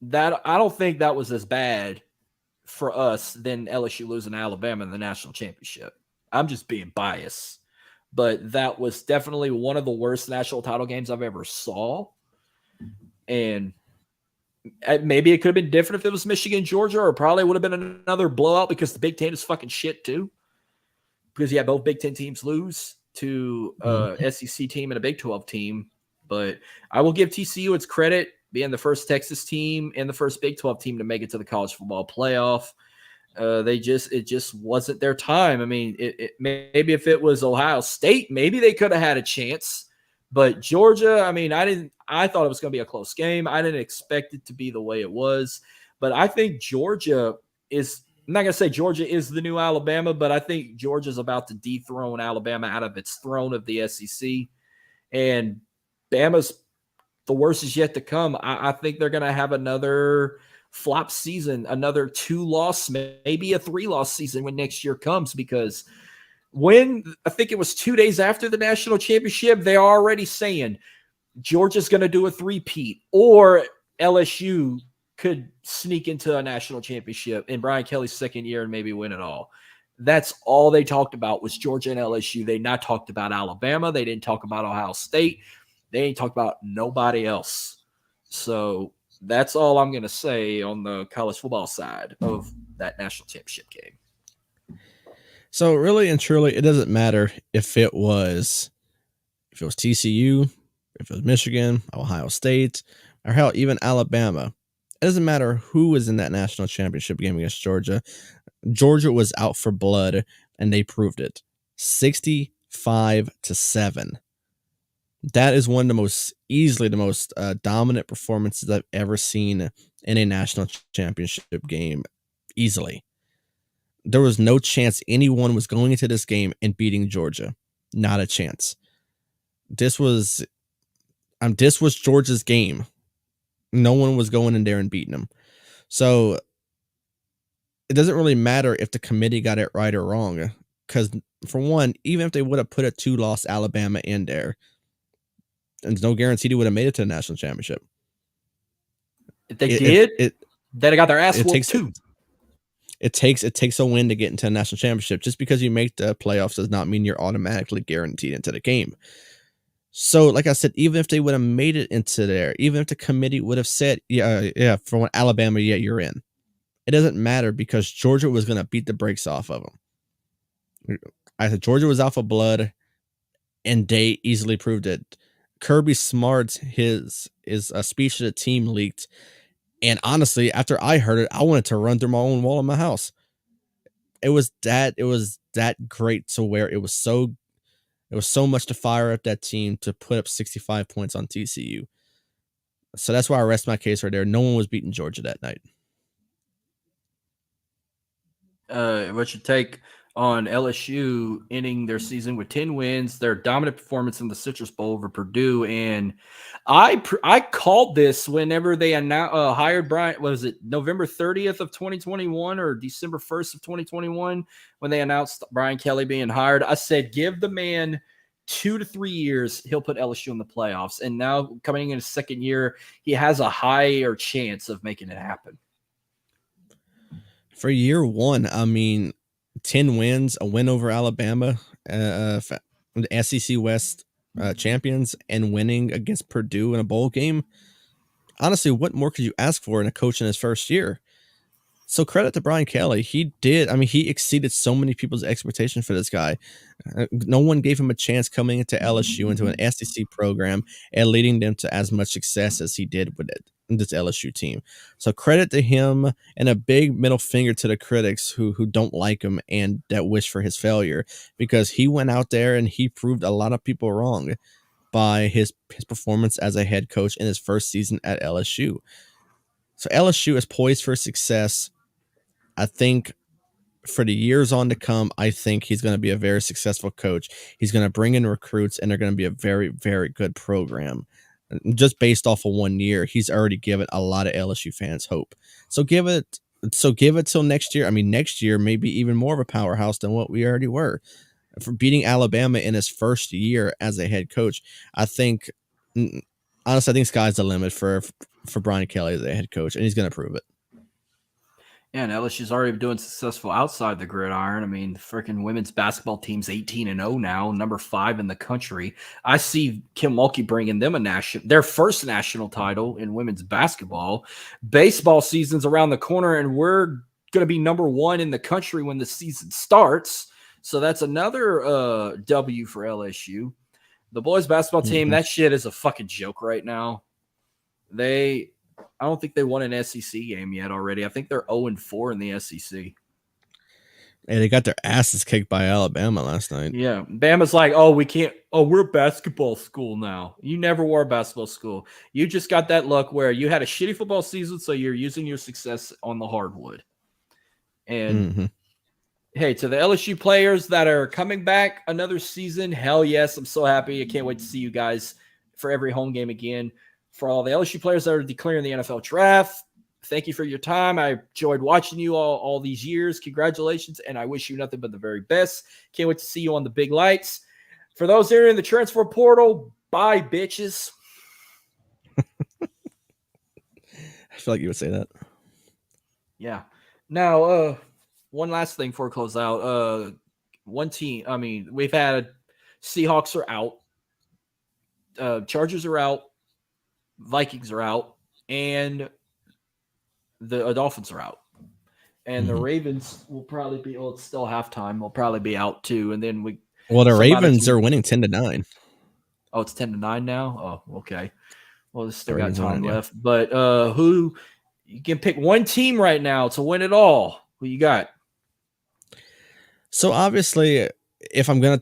[SPEAKER 1] that I don't think that was as bad for us than LSU losing to Alabama in the national championship. I'm just being biased, but that was definitely one of the worst national title games I've ever saw. And maybe it could have been different if it was Michigan, Georgia, or probably would have been another blowout because the Big Ten is fucking shit too. Because you had both Big Ten teams lose to SEC team and a Big 12 team. But I will give TCU its credit being the first Texas team and the first Big 12 team to make it to the college football playoff. It just wasn't their time. I mean, maybe if it was Ohio State, maybe they could have had a chance. But Georgia, I mean, I thought it was going to be a close game. I didn't expect it to be the way it was. But I think Georgia is – I'm not going to say Georgia is the new Alabama, but I think Georgia's about to dethrone Alabama out of its throne of the SEC. And Bama's – the worst is yet to come. I think they're going to have another flop season, another 2-loss, maybe a 3-loss season when next year comes, because – when I think it was 2 days after the national championship, they're already saying Georgia's going to do a 3-peat or LSU could sneak into a national championship in Brian Kelly's second year and maybe win it all. That's all they talked about was Georgia and LSU. They not talked about Alabama. They didn't talk about Ohio State. They ain't talked about nobody else. So that's all I'm going to say on the college football side of that national championship game.
[SPEAKER 3] So really and truly, it doesn't matter if it was TCU, if it was Michigan, Ohio State, or hell, even Alabama. It doesn't matter who was in that national championship game against Georgia. Georgia was out for blood, and they proved it. 65-7. That is one of the most dominant performances I've ever seen in a national championship game. Easily. There was no chance anyone was going into this game and beating Georgia. Not a chance. This was Georgia's game. No one was going in there and beating them. So it doesn't really matter if the committee got it right or wrong. Because for one, even if they would have put a 2-loss Alabama in there, there's no guarantee they would have made it to the national championship.
[SPEAKER 1] If they did, they'd have got their ass whooped too.
[SPEAKER 3] It takes a win to get into a national championship. Just because you make the playoffs does not mean you're automatically guaranteed into the game. So, like I said, even if they would have made it into there, even if the committee would have said, yeah, for Alabama, yeah, you're in. It doesn't matter because Georgia was going to beat the brakes off of them. I said Georgia was out for blood, and they easily proved it. Kirby Smart's his speech to the team leaked. And honestly, after I heard it, I wanted to run through my own wall in my house. It was that great to where it was so much to fire up that team to put up 65 points on TCU. So that's why I rest my case right there. No one was beating Georgia that night.
[SPEAKER 1] What's your take on LSU ending their season with 10 wins, their dominant performance in the Citrus Bowl over Purdue. And I called this whenever they hired Brian. Was it November 30th of 2021 or December 1st of 2021 when they announced Brian Kelly being hired? I said, give the man 2 to 3 years, he'll put LSU in the playoffs. And now coming in his second year, he has a higher chance of making it happen.
[SPEAKER 3] For year one, I mean, 10 wins, a win over Alabama, the SEC West champions, and winning against Purdue in a bowl game. Honestly, what more could you ask for in a coach in his first year? So credit to Brian Kelly. He exceeded so many people's expectations for this guy. No one gave him a chance coming into LSU, into an SEC program, and leading them to as much success as he did with this LSU team. So credit to him, and a big middle finger to the critics who don't like him and that wish for his failure, because he went out there and he proved a lot of people wrong by his performance as a head coach in his first season at LSU. So LSU is poised for success. I think for the years on to come, I think he's going to be a very successful coach. He's going to bring in recruits, and they're going to be a very, very good program. Just based off of 1 year, he's already given a lot of LSU fans hope. So give it till next year. I mean, next year maybe even more of a powerhouse than what we already were. For beating Alabama in his first year as a head coach, honestly, I think sky's the limit for Brian Kelly as a head coach, and he's going to prove it.
[SPEAKER 1] Yeah, and LSU's already doing successful outside the gridiron. I mean, the freaking women's basketball team's 18-0 now, number 5 in the country. I see Kim Mulkey bringing them their first national title in women's basketball. Baseball season's around the corner, and we're going to be number 1 in the country when the season starts. So that's another W for LSU. The boys basketball team, that shit is a fucking joke right now. I don't think they won an SEC game yet already. I think they're 0-4 in the SEC.
[SPEAKER 3] Hey, they got their asses kicked by Alabama last night.
[SPEAKER 1] Yeah. Bama's like, oh, we can't. Oh, we're a basketball school now. You never were a basketball school. You just got that luck where you had a shitty football season, so you're using your success on the hardwood. And hey, to the LSU players that are coming back another season, hell yes, I'm so happy. I can't wait to see you guys for every home game again. For all the LSU players that are declaring the NFL draft, thank you for your time. I enjoyed watching you all these years. Congratulations, and I wish you nothing but the very best. Can't wait to see you on the big lights. For those that are in the transfer portal, bye, bitches.
[SPEAKER 3] I feel like you would say that.
[SPEAKER 1] Yeah. Now, one last thing before we close out. One team, I mean, we've had Seahawks are out. Chargers are out. Vikings are out, and the Dolphins are out. And the Ravens will probably be, it's still halftime. We'll probably be out too. And then
[SPEAKER 3] the Ravens are winning 10-9.
[SPEAKER 1] Oh, it's 10-9 now? Oh, okay. Well, there's still got
[SPEAKER 3] Ravens
[SPEAKER 1] time
[SPEAKER 3] winning,
[SPEAKER 1] left. But who you can pick one team right now to win it all. Who you got?
[SPEAKER 3] So obviously, if I'm gonna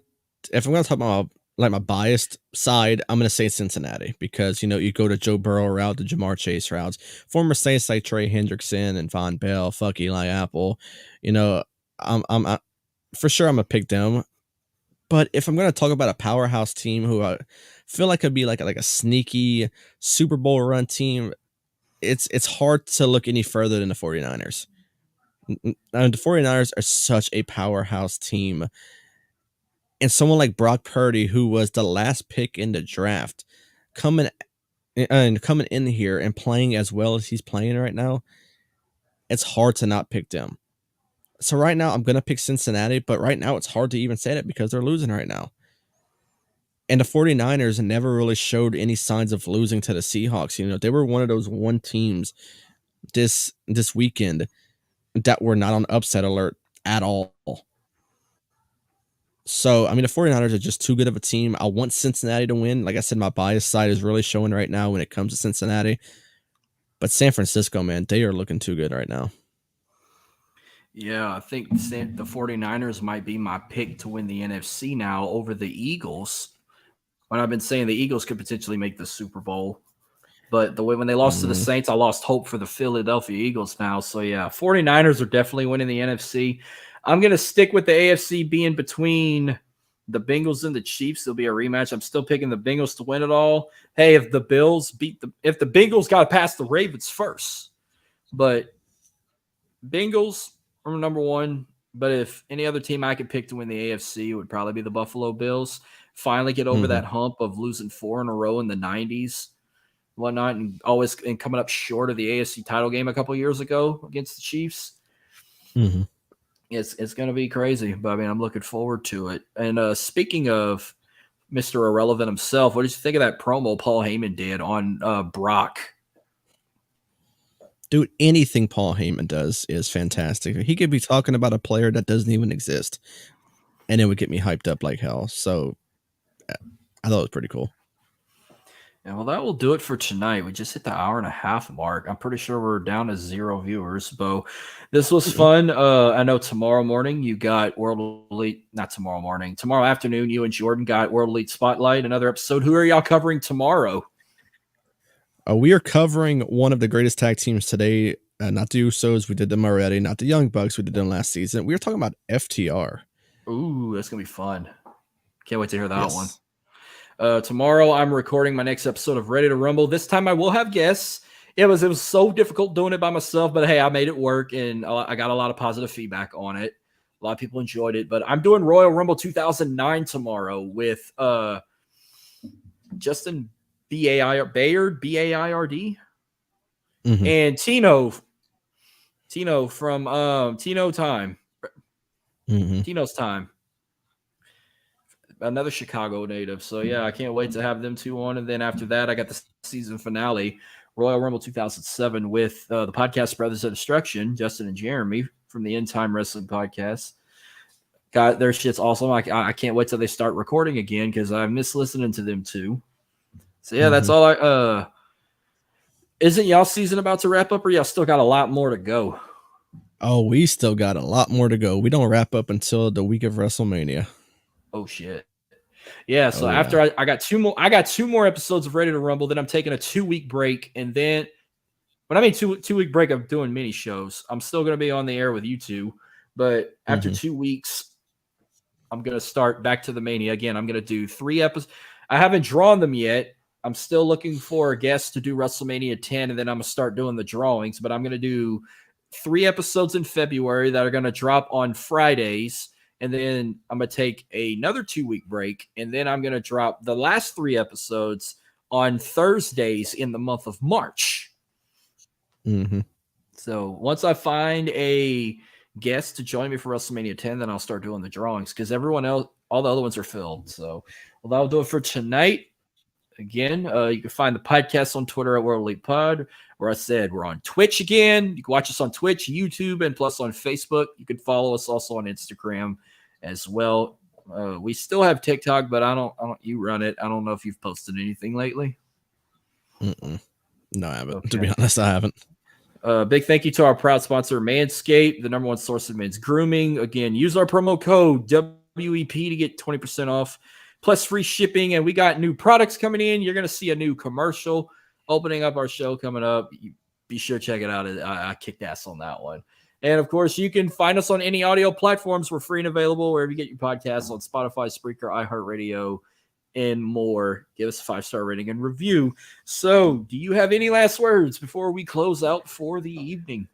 [SPEAKER 3] talk about like my biased side, I'm going to say Cincinnati, because, you go to Joe Burrow route, the Jamar Chase routes, former Saints like Trey Hendrickson and Von Bell, fuck Eli Apple, I'm for sure I'm going to pick them. But if I'm going to talk about a powerhouse team who I feel like could be like a sneaky Super Bowl run team, it's hard to look any further than the 49ers. The 49ers are such a powerhouse team. And someone like Brock Purdy, who was the last pick in the draft, coming in here and playing as well as he's playing right now, it's hard to not pick them. So right now, I'm going to pick Cincinnati, but right now it's hard to even say that because they're losing right now. And the 49ers never really showed any signs of losing to the Seahawks. They were one of those one teams this weekend that were not on upset alert at all. So, I mean, the 49ers are just too good of a team. I want Cincinnati to win. Like I said, my bias side is really showing right now when it comes to Cincinnati. But San Francisco, man, they are looking too good right now.
[SPEAKER 1] Yeah, I think the 49ers might be my pick to win the NFC now over the Eagles. When I've been saying the Eagles could potentially make the Super Bowl. But the way when they lost to the Saints, I lost hope for the Philadelphia Eagles now. So, yeah, 49ers are definitely winning the NFC. I'm going to stick with the AFC being between the Bengals and the Chiefs. There'll be a rematch. I'm still picking the Bengals to win it all. Hey, if the Bengals got to pass the Ravens first, but Bengals are number one. But if any other team I could pick to win the AFC, it would probably be the Buffalo Bills. Finally get over that hump of losing 4 in a row in the 90s, whatnot, and coming up short of the AFC title game a couple years ago against the Chiefs.
[SPEAKER 3] Mm-hmm.
[SPEAKER 1] It's going to be crazy, but I mean, I'm looking forward to it. And speaking of Mr. Irrelevant himself, what did you think of that promo Paul Heyman did on Brock?
[SPEAKER 3] Dude, anything Paul Heyman does is fantastic. He could be talking about a player that doesn't even exist, and it would get me hyped up like hell. So I thought it was pretty cool.
[SPEAKER 1] Yeah, well, that will do it for tonight. We just hit the hour and a half mark. I'm pretty sure we're down to 0 viewers, Bo. This was fun. I know tomorrow morning you got World Elite, not tomorrow morning. Tomorrow afternoon, you and Jordan got World Elite Spotlight, another episode. Who are y'all covering tomorrow?
[SPEAKER 3] We are covering one of the greatest tag teams today. Not the Usos. We did them already. Not the Young Bucks. We did them last season. We were talking about FTR.
[SPEAKER 1] Ooh, that's going to be fun. Can't wait to hear that one. Tomorrow I'm recording my next episode of Ready to Rumble. This time I will have guests. It was so difficult doing it by myself, but hey, I made it work and I got a lot of positive feedback on it. A lot of people enjoyed it, but I'm doing Royal Rumble 2009 tomorrow with Justin Bayard, B-A-I-R-D, and Tino from Tino Time. Tino's Time. Another Chicago native. So, yeah, I can't wait to have them two on. And then after that, I got the season finale, Royal Rumble 2007, with the podcast Brothers of Destruction, Justin and Jeremy from the End Time Wrestling Podcast. God, their shit's awesome. I can't wait till they start recording again because I miss listening to them too. So, yeah, that's all Isn't y'all season about to wrap up, or y'all still got a lot more to go?
[SPEAKER 3] Oh, we still got a lot more to go. We don't wrap up until the week of WrestleMania.
[SPEAKER 1] Oh shit. Yeah, so after I got two more episodes of Ready to Rumble, then I'm taking a 2-week break, and then when I mean 2-week break of doing mini shows, I'm still gonna be on the air with you two. But after 2 weeks, I'm gonna start back to the Mania again. I'm gonna do 3 episodes. I haven't drawn them yet. I'm still looking for a guest to do WrestleMania 10, and then I'm gonna start doing the drawings. But I'm gonna do 3 episodes in February that are gonna drop on Fridays. And then I'm going to take another 2-week break. And then I'm going to drop the last 3 episodes on Thursdays in the month of March. So once I find a guest to join me for WrestleMania 10, then I'll start doing the drawings because everyone else, all the other ones are filled. So, well, that'll do it for tonight. Again, you can find the podcast on Twitter at World Elite Pod. Where I said we're on Twitch again. You can watch us on Twitch, YouTube, and plus on Facebook. You can follow us also on Instagram as well. We still have TikTok, but I don't. You run it. I don't know if you've posted anything lately.
[SPEAKER 3] No, I haven't. Okay. To be honest, I haven't.
[SPEAKER 1] Big thank you to our proud sponsor, Manscaped, the #1 source of men's grooming. Again, use our promo code WEP to get 20% off, plus free shipping. And we got new products coming in. You're going to see a new commercial opening up our show coming up. Be sure to check it out. I kicked ass on that one. And, of course, you can find us on any audio platforms. We're free and available wherever you get your podcasts, on Spotify, Spreaker, iHeartRadio, and more. Give us a 5-star rating and review. So, do you have any last words before we close out for the evening?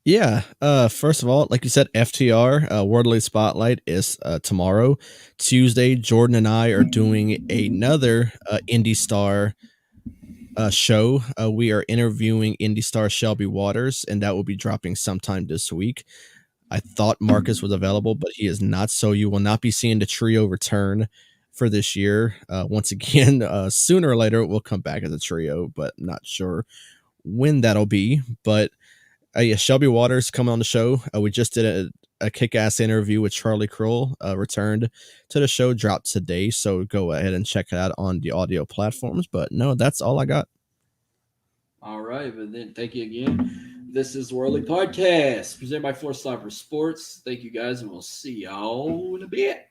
[SPEAKER 3] Yeah. First of all, like you said, FTR, World Elite Spotlight is tomorrow. Tuesday, Jordan and I are doing another Indie Star show. We are interviewing Indie Star Shelby Waters, and that will be dropping sometime this week. I thought Marcus was available, but he is not, so you will not be seeing the trio return for this year. Once again, sooner or later, it will come back as a trio, but not sure when that'll be. But yeah, Shelby Waters coming on the show. We just did a kick-ass interview with Charlie Kroll, returned to the show, dropped today, so go ahead and check it out on the audio platforms. But no, that's all I got.
[SPEAKER 1] All right, but then thank you again. This is the World Elite Podcast, presented by Four Stopper Sports. Thank you guys, and we'll see y'all in a bit.